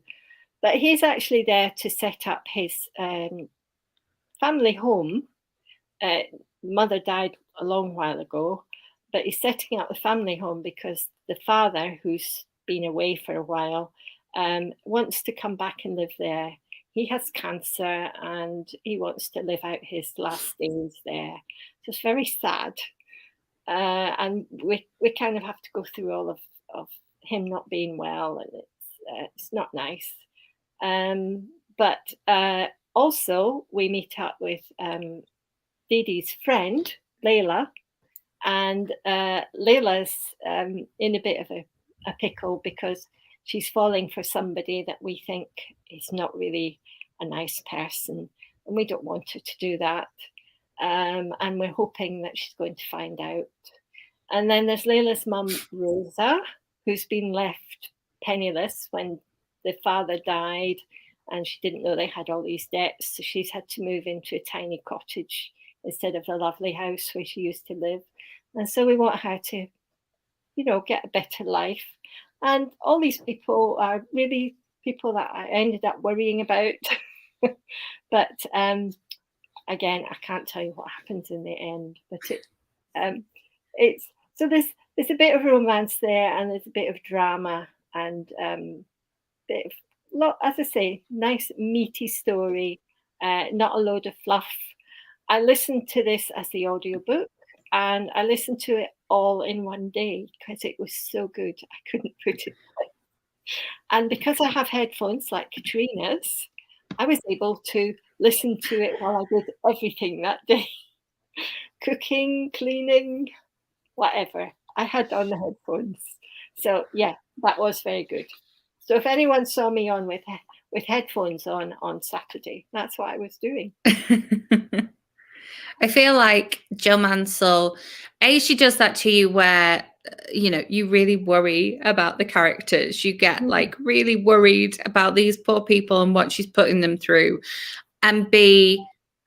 But he's actually there to set up his family home. Mother died a long while ago, but he's setting up the family home because the father, who's been away for a while, wants to come back and live there. He has cancer and he wants to live out his last days there. So it's very sad. And we kind of have to go through all of him not being well, and it's not nice. But also we meet up with Dee Dee's friend, Layla, and Layla's in a bit of a pickle because she's falling for somebody that we think is not really a nice person, and we don't want her to do that. And we're hoping that she's going to find out. And then there's Layla's mum, Rosa, who's been left penniless when the father died, and she didn't know they had all these debts, so she's had to move into a tiny cottage instead of the lovely house where she used to live. And so we want her to, get a better life. And all these people are really people that I ended up worrying about. But again, I can't tell you what happens in the end. But it's so there's a bit of romance there, and there's a bit of drama, and bit of, as I say, nice meaty story, not a load of fluff. I listened to this as the audiobook, and I listened to it all in one day because it was so good. I couldn't put it down. And because I have headphones like Katrina's, I was able to listen to it while I did everything that day. Cooking, cleaning, whatever. I had on the headphones. So yeah, that was very good. So if anyone saw me on with headphones on Saturday, that's what I was doing. I feel like Jill Mansell, she does that to you where, you really worry about the characters. You get like really worried about these poor people and what she's putting them through. And B,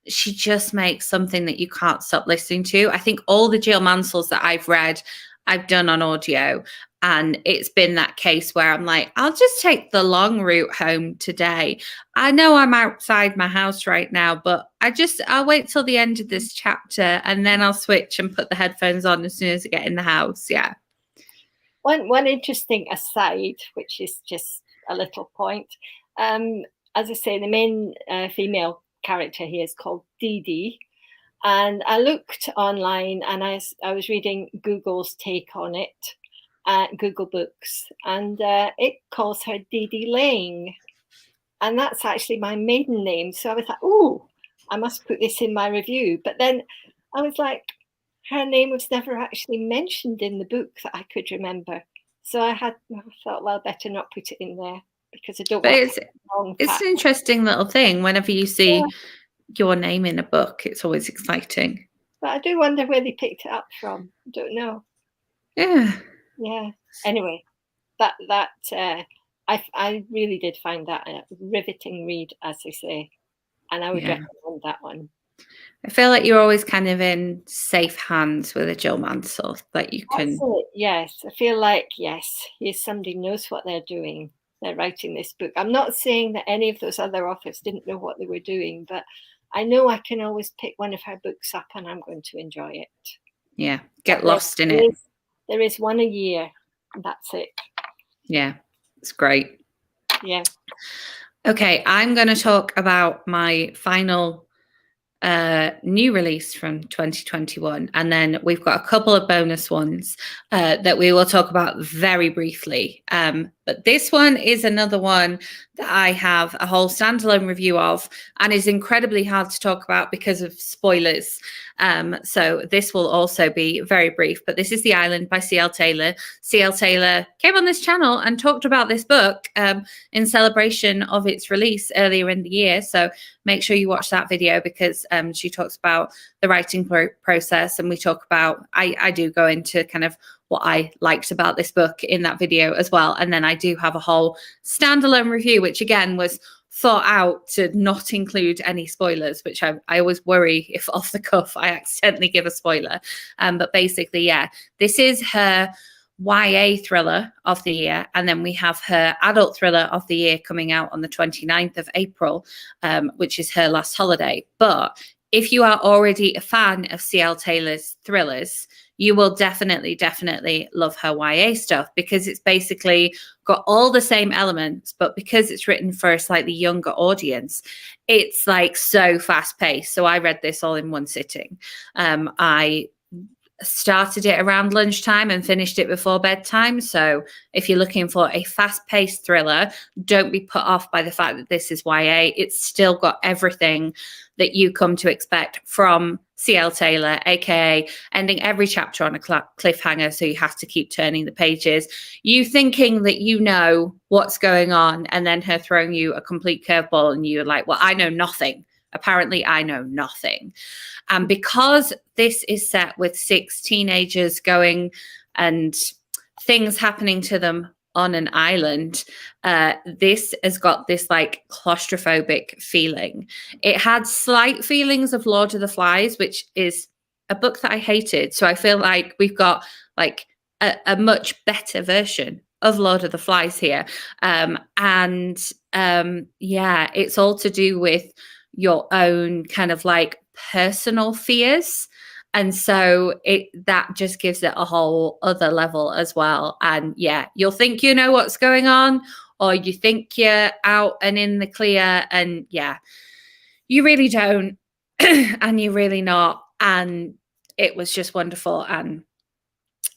she just makes something that you can't stop listening to. I think all the Jill Mansells that I've read, I've done on audio. And it's been that case where I'm like, I'll just take the long route home today. I know I'm outside my house right now, but I'll wait till the end of this chapter and then I'll switch and put the headphones on as soon as I get in the house. Yeah. One interesting aside, which is just a little point. A as I say, the main female character here is called Dee Dee. And I looked online and I was reading Google's take on it, Google Books, and it calls her Dee Dee Lang. And that's actually my maiden name. So I was like, oh, I must put this in my review. But then I was like, her name was never actually mentioned in the book that I could remember. So I thought, well, better not put it in there because I don't But want it's an interesting little thing. Whenever you see your name in a book, it's always exciting. But I do wonder where they picked it up from. I don't know. Yeah. Anyway, that I really did find that a riveting read, as they say, and I would recommend that one. I feel like you're always kind of in safe hands with a Jill Mansell, that you can. That's it, yes, I feel like here's somebody who knows what they're doing. They're writing this book. I'm not saying that any of those other authors didn't know what they were doing, but I know I can always pick one of her books up and I'm going to enjoy it. Yeah, get lost in it. There is one a year. That's it. Yeah, it's great. Yeah. Okay, I'm going to talk about my final new release from 2021, and then we've got a couple of bonus ones that we will talk about very briefly. But this one is another one that I have a whole standalone review of and is incredibly hard to talk about because of spoilers. So this will also be very brief, but this is The Island by C.L. Taylor. C.L. Taylor came on this channel and talked about this book in celebration of its release earlier in the year. So make sure you watch that video because she talks about the writing process, and we talk about, I do go into kind of what I liked about this book in that video as well. And then I do have a whole standalone review, which again was thought out to not include any spoilers, which I always worry if off the cuff I accidentally give a spoiler. But basically, this is her YA thriller of the year, and then we have her adult thriller of the year coming out on the 29th of April, which is her last holiday. But if you are already a fan of C.L. Taylor's thrillers, you will definitely love her YA stuff, because it's basically got all the same elements, but because it's written for a slightly younger audience, it's like so fast paced. So I read this all in one sitting. I started it around lunchtime and finished it before bedtime. So if you're looking for a fast-paced thriller, don't be put off by the fact that this is YA. It's still got everything that you come to expect from C.L. Taylor, aka ending every chapter on a cliffhanger, so you have to keep turning the pages, you thinking that you know what's going on, and then her throwing you a complete curveball and you're like, well, I know nothing. Apparently, I know nothing. And because this is set with 6 teenagers going and things happening to them on an island, this has got this like claustrophobic feeling. It had slight feelings of Lord of the Flies, which is a book that I hated. So I feel like we've got like a much better version of Lord of the Flies here. It's all to do with your own kind of like personal fears, and so that just gives it a whole other level as well. And you'll think you know what's going on, or you think you're out and in the clear, and you really don't. And you're really not. And it was just wonderful. And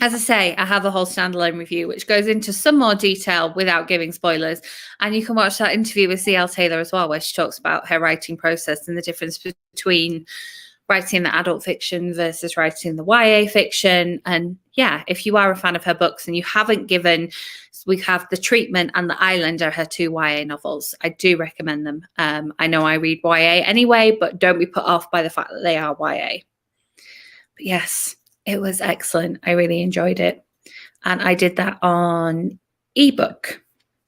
as I say, I have a whole standalone review which goes into some more detail without giving spoilers. And you can watch that interview with C.L. Taylor as well, where she talks about her writing process and the difference between writing the adult fiction versus writing the YA fiction. And if you are a fan of her books and you haven't given, we have The Treatment and The Island are her 2 YA novels. I do recommend them. I know I read YA anyway, but don't be put off by the fact that they are YA. But yes, it was excellent. I really enjoyed it. And I did that on ebook.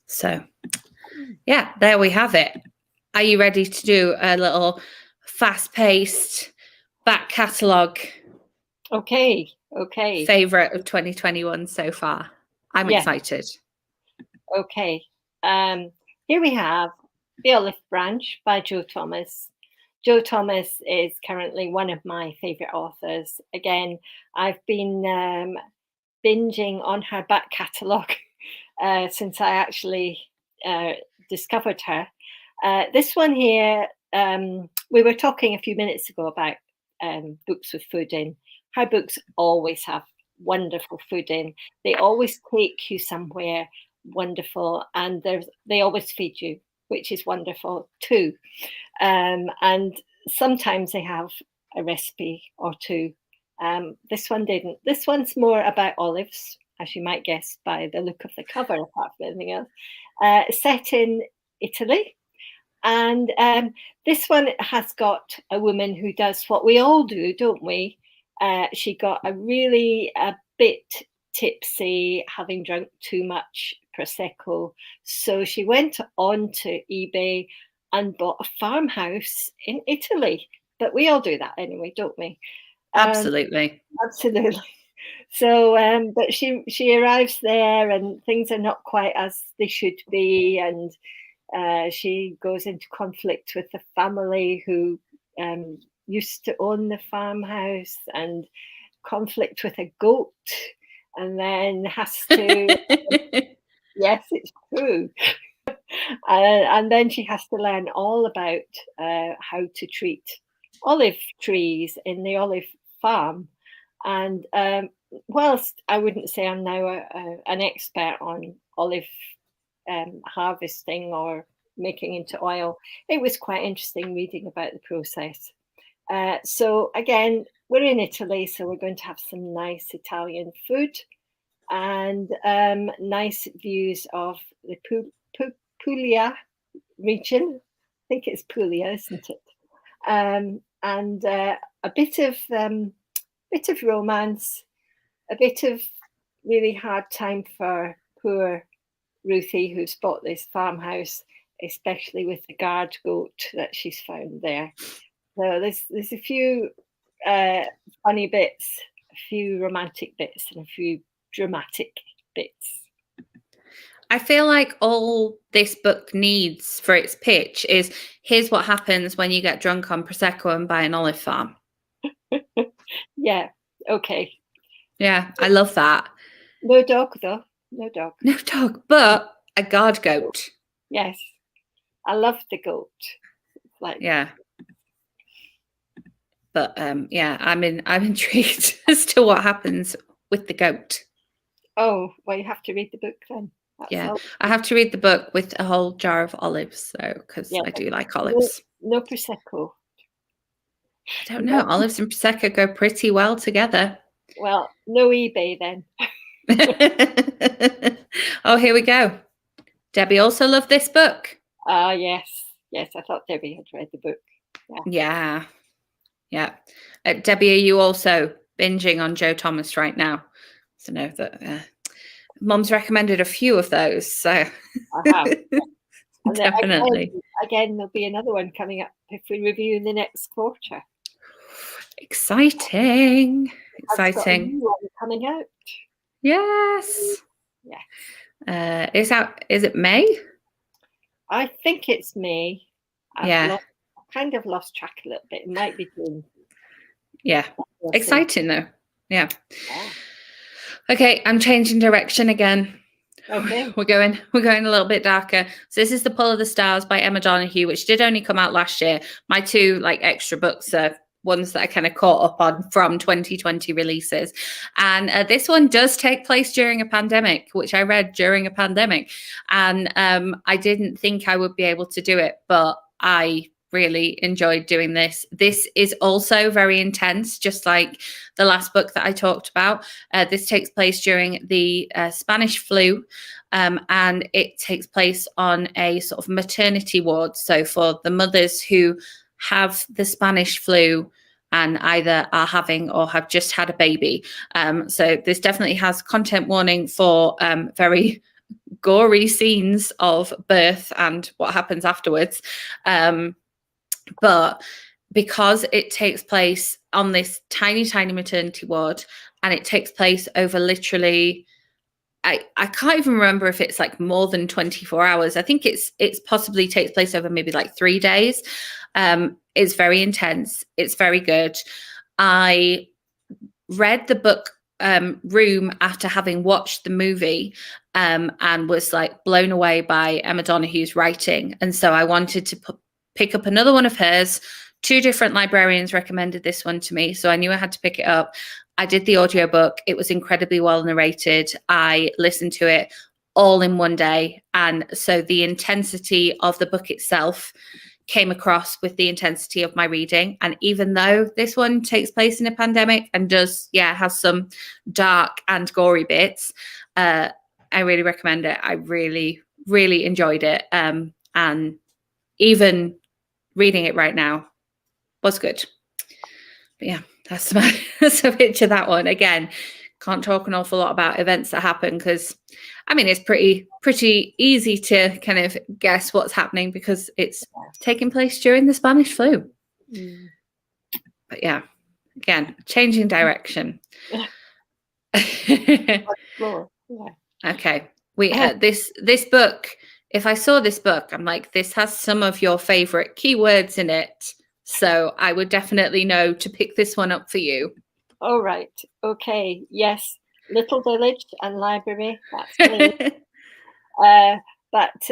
So there we have it. Are you ready to do a little fast-paced back catalogue? Okay. Favorite of 2021 so far. I'm excited. Okay. Here we have The Olive Branch by Jo Thomas. Jo Thomas is currently one of my favorite authors. Again, I've been binging on her back catalogue since I actually discovered her. This one here, we were talking a few minutes ago about books with food in, how books always have wonderful food in. They always take you somewhere wonderful, and they always feed you, which is wonderful too. And sometimes they have a recipe or two. This one didn't. This one's more about olives, as you might guess by the look of the cover, apart from anything else. Set in Italy. And this one has got a woman who does what we all do, don't we? She got a bit tipsy, having drunk too much Prosecco. So she went on to eBay and bought a farmhouse in Italy. But we all do that anyway, don't we? Absolutely. Absolutely. So, but she arrives there and things are not quite as they should be. And she goes into conflict with the family who used to own the farmhouse, and conflict with a goat, and then has to yes, it's true. And then she has to learn all about how to treat olive trees in the olive farm. And whilst I wouldn't say I'm now an expert on olive harvesting or making into oil, it was quite interesting reading about the process. So again, we're in Italy, so we're going to have some nice Italian food and nice views of the Puglia region. I think it's Puglia, isn't it? And a bit of romance, a bit of really hard time for poor Ruthie, who's bought this farmhouse, especially with the guard goat that she's found there. So there's a few funny bits, a few romantic bits, and a few dramatic bits. I feel like all this book needs for its pitch is, here's what happens when you get drunk on Prosecco and buy an olive farm. Yeah, okay. Yeah, I love that. No dog, though. No dog. No dog, but a guard goat. Yes. I love the goat. Yeah. But yeah, I'm intrigued as to what happens with the goat. Oh, well, you have to read the book then. That's I have to read the book with a whole jar of olives, though, because I do like olives. No Prosecco. I don't know. Olives and Prosecco go pretty well together. Well, no eBay then. Oh, here we go. Debbie also loved this book. Yes. Yes, I thought Debbie had read the book. Yeah. Debbie, are you also binging on Joe Thomas right now? So know that Mum's recommended a few of those. So I have. Definitely. Again, there'll be another one coming up if we review in the next quarter. Exciting. I've got a new one coming out. Yes. Yeah. Is it May? I think it's May. I've kind of lost track a little bit. It might be June. Yeah. Exciting though. Yeah. Okay, I'm changing direction again. Okay. We're going a little bit darker. So this is The Pull of the Stars by Emma Donoghue, which did only come out last year. My two extra books are ones that I kind of caught up on from 2020 releases. And this one does take place during a pandemic, which I read during a pandemic. And I didn't think I would be able to do it, but I really enjoyed doing this. This is also very intense, just like the last book that I talked about. This takes place during the Spanish flu, and it takes place on a sort of maternity ward. So for the mothers who have the Spanish flu and either are having or have just had a baby. So this definitely has content warning for very gory scenes of birth and what happens afterwards. But because it takes place on this tiny, tiny maternity ward, and it takes place over literally, I can't even remember if it's more than 24 hours. I think it's possibly takes place over maybe 3 days. It's very intense. It's very good. I read the book room after having watched the movie and was like blown away by Emma Donoghue's writing. And so I wanted to pick up another one of hers. 2 different librarians recommended this one to me, so I knew I had to pick it up. I did the audiobook. It was incredibly well narrated. I listened to it all in one day. And so the intensity of the book itself came across with the intensity of my reading. And even though this one takes place in a pandemic and does, has some dark and gory bits, I really recommend it. I really, really enjoyed it. And even reading it right now was good. But yeah, that's a picture of that one. Again, can't talk an awful lot about events that happen because, I mean, it's pretty easy to kind of guess what's happening because it's taking place during the Spanish flu. But yeah, again, changing direction. Okay, this book. If I saw this book, I'm like, this has some of your favorite keywords in it. So I would definitely know to pick this one up for you. All right. Okay. Yes. Little village and library. That's me. But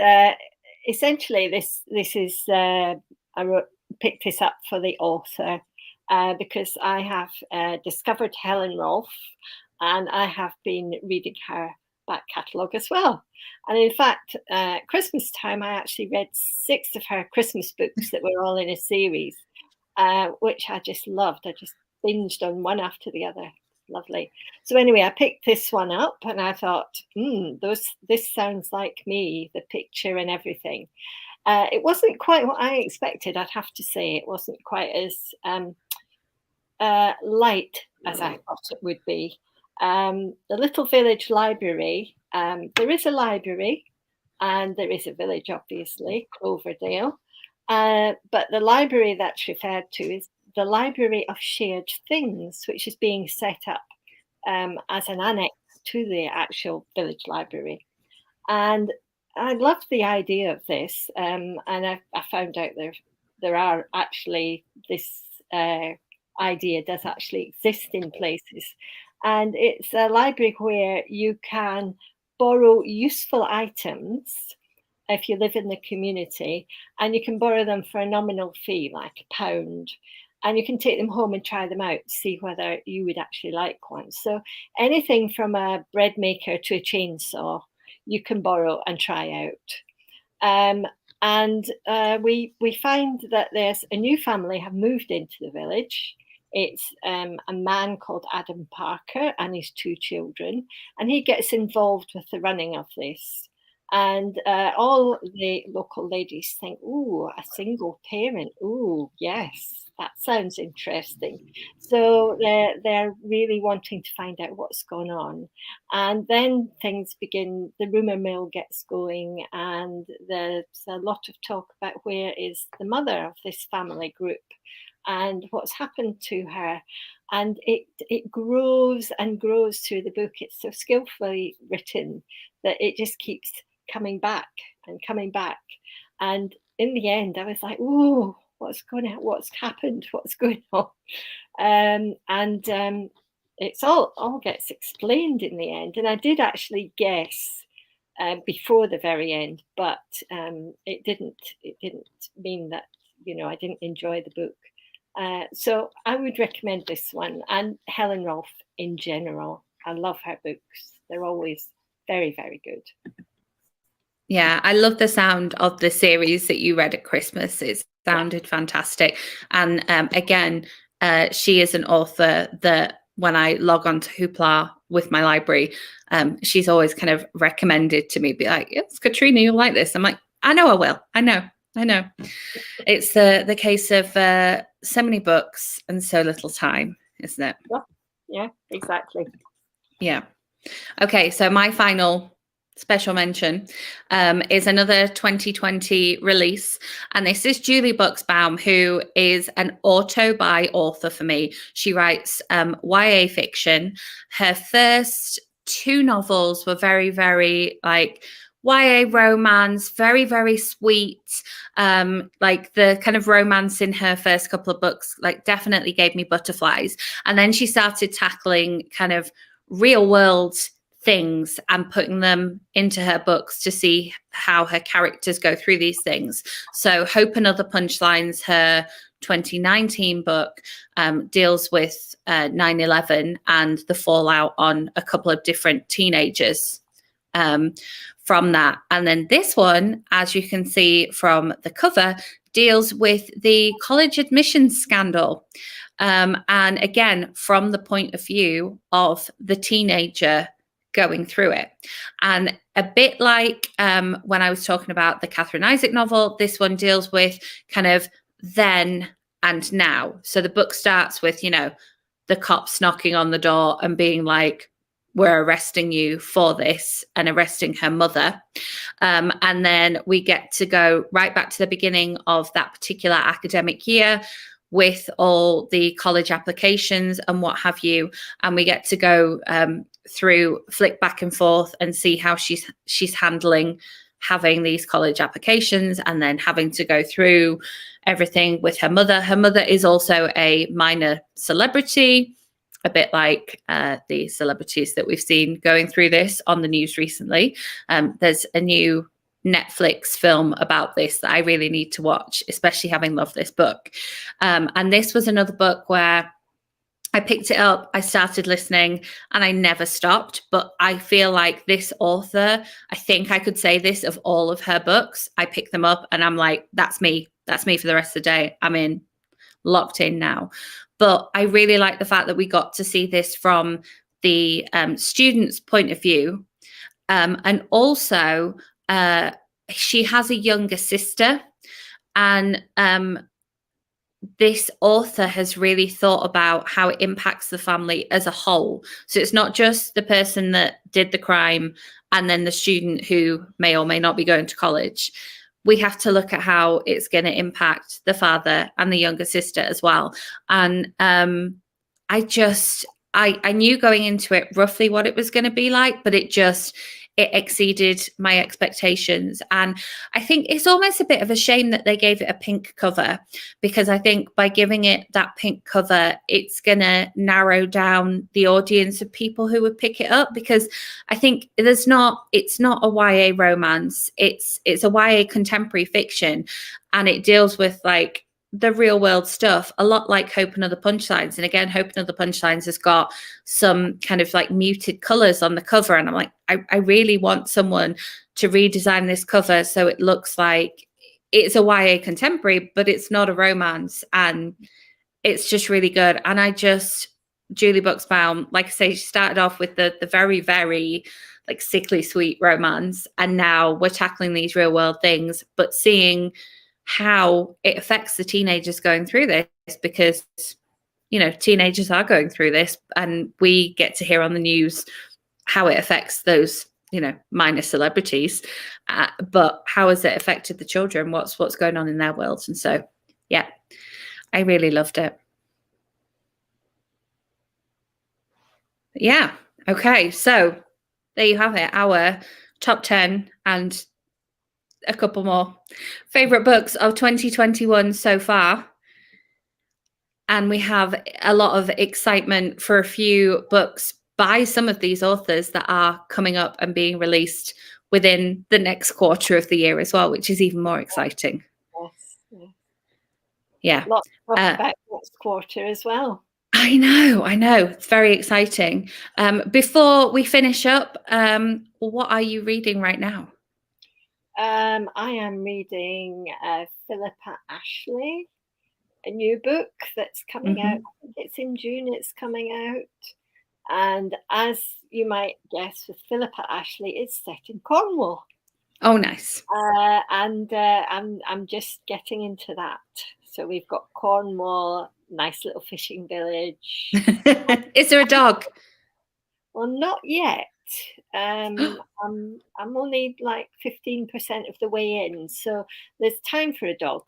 essentially, this is I picked this up for the author because I have discovered Helen Rolfe, and I have been reading her back catalogue as well. And in fact, Christmas time, I actually read 6 of her Christmas books that were all in a series, which I just loved. I just binged on one after the other. Lovely. So anyway, I picked this one up and I thought, this sounds like me, the picture and everything. It wasn't quite what I expected, I'd have to say. It wasn't quite as light as I thought it would be. The Little Village Library, there is a library and there is a village, obviously, Cloverdale. But the library that's referred to is the Library of Shared Things, which is being set up as an annex to the actual village library. And I loved the idea of this. And I found out there are actually, this idea does actually exist in places. And it's a library where you can borrow useful items if you live in the community, and you can borrow them for a nominal fee, like £1, and you can take them home and try them out, see whether you would actually like one. So anything from a bread maker to a chainsaw, you can borrow and try out. We find that there's a new family have moved into the village. It's a man called Adam Parker and his 2 children, and he gets involved with the running of this. And all the local ladies think, ooh, a single parent. Ooh, yes, that sounds interesting. So they're really wanting to find out what's going on. And then things begin, the rumour mill gets going, and there's a lot of talk about where is the mother of this family group and what's happened to her. And it grows and grows through the book. It's so skillfully written that it just keeps coming back and coming back. And in the end, I was like, "Ooh, what's happened? What's going on?" It's all gets explained in the end. And I did actually guess before the very end, but it didn't mean that I didn't enjoy the book. So I would recommend this one, and Helen Rolfe in general. I love her books. They're always very, very good. Yeah, I love the sound of the series that you read at Christmas. It sounded fantastic. And again, she is an author that when I log on to Hoopla with my library, she's always kind of recommended to me, be like, yes, Catriona, you'll like this. I'm like, I know I will. I know. It's the case of so many books and so little time, isn't it? Yeah, exactly. Yeah. Okay, so my final special mention is another 2020 release, and this is Julie Buxbaum, who is an auto-buy author for me. She writes YA fiction. Her first 2 novels were very, very like YA romance, very, very sweet. Like the kind of romance in her first couple of books, like definitely gave me butterflies. And then she started tackling kind of real world things and putting them into her books to see how her characters go through these things. So Hope and Other Punchlines, her 2019 book, deals with 9/11 and the fallout on a couple of different teenagers from that. And then this one, as you can see from the cover, deals with the college admissions scandal. And again, from the point of view of the teenager going through it. And a bit like when I was talking about the Catherine Isaac novel, this one deals with kind of then and now. So the book starts with, the cops knocking on the door and being like, we're arresting you for this, and arresting her mother. And then we get to go right back to the beginning of that particular academic year with all the college applications and what have you. And we get to go through, flick back and forth and see how she's handling having these college applications and then having to go through everything with her mother. Her mother is also a minor celebrity, a bit like the celebrities that we've seen going through this on the news recently. There's a new Netflix film about this that I really need to watch, especially having loved this book. And this was another book where I picked it up, I started listening, and I never stopped. But I feel like this author, I think I could say this of all of her books, I pick them up and I'm like, that's me. That's me for the rest of the day. I'm in, locked in now. But I really like the fact that we got to see this from the student's point of view. And also, she has a younger sister. And this author has really thought about how it impacts the family as a whole. So it's not just the person that did the crime and then the student who may or may not be going to college. We have to look at how it's going to impact the father and the younger sister as well. And I knew going into it roughly what it was going to be like, but it exceeded my expectations. And I think it's almost a bit of a shame that they gave it a pink cover, because I think by giving it that pink cover, it's going to narrow down the audience of people who would pick it up, because I think it's not a YA romance. It's a YA contemporary fiction, and it deals with like the real world stuff, a lot like Hope and Other Punchlines. And again, Hope and Other Punchlines has got some kind of like muted colors on the cover. And I'm like, I really want someone to redesign this cover so it looks like it's a YA contemporary, but it's not a romance. And it's just really good. And Julie Buxbaum, like I say, she started off with the very, very like sickly sweet romance. And now we're tackling these real world things, but seeing how it affects the teenagers going through this, because teenagers are going through this, and we get to hear on the news how it affects those minor celebrities, but how has it affected the children, what's going on in their worlds. And so yeah, I really loved it. Yeah, okay, so there you have it, our top 10 and a couple more favorite books of 2021 so far. And we have a lot of excitement for a few books by some of these authors that are coming up and being released within the next quarter of the year as well, which is even more exciting. Yes. Yeah. Lots of stuff about next quarter as well. I know. It's very exciting. Before we finish up, what are you reading right now? I am reading Philippa Ashley, a new book that's coming out. I think it's in June it's coming out. And as you might guess, with Philippa Ashley, it's set in Cornwall. Oh, nice. And I'm just getting into that. So we've got Cornwall, nice little fishing village. Is there a dog? Well, not yet. I'm only like 15% of the way in, so there's time for a dog.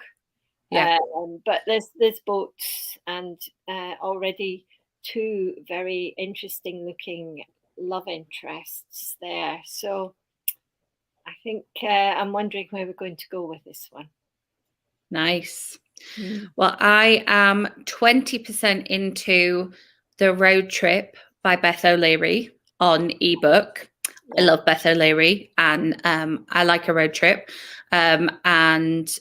Yeah. But there's boats, and already 2 very interesting looking love interests there. So I think I'm wondering where we're going to go with this one. Nice. Well, I am 20% into The Road Trip by Beth O'Leary. on ebook. I love Beth O'Leary, and I like a road trip. And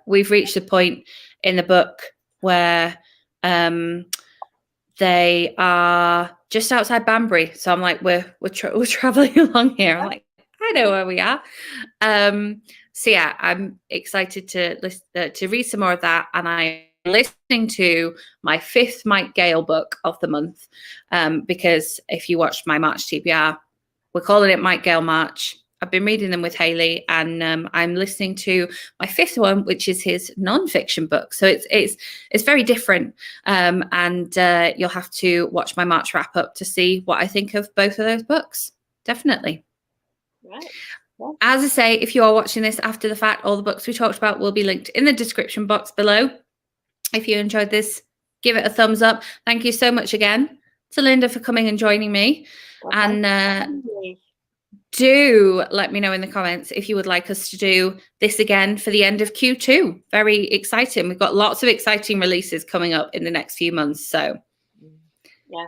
we've reached a point in the book where they are just outside Banbury. So I'm like, we're traveling along here. I'm like, I know where we are. So yeah, I'm excited to read some more of that, and I'm listening to my 5th Mike Gale book of the month, because if you watched my March TBR, we're calling it Mike Gale March. I've been reading them with Hayley, and I'm listening to my 5th one, which is his non-fiction book. So it's very different, and you'll have to watch my March wrap up to see what I think of both of those books. Definitely. Right. As I say, if you are watching this after the fact, all the books we talked about will be linked in the description box below. If you enjoyed this, give it a thumbs up. Thank you so much again to Linda for coming and joining me. And do let me know in the comments if you would like us to do this again for the end of Q2. Very exciting. We've got lots of exciting releases coming up in the next few months. So yeah,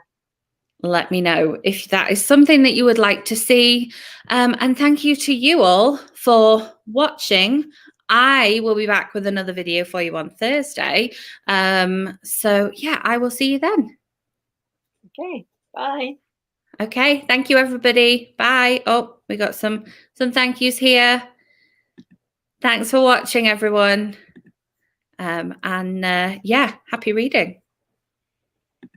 let me know if that is something that you would like to see. And thank you to you all for watching. I will be back with another video for you on Thursday. So yeah, I will see you then. Okay, bye. Okay, thank you everybody. Bye. Oh, we got some thank yous here. Thanks for watching, everyone. And yeah, happy reading.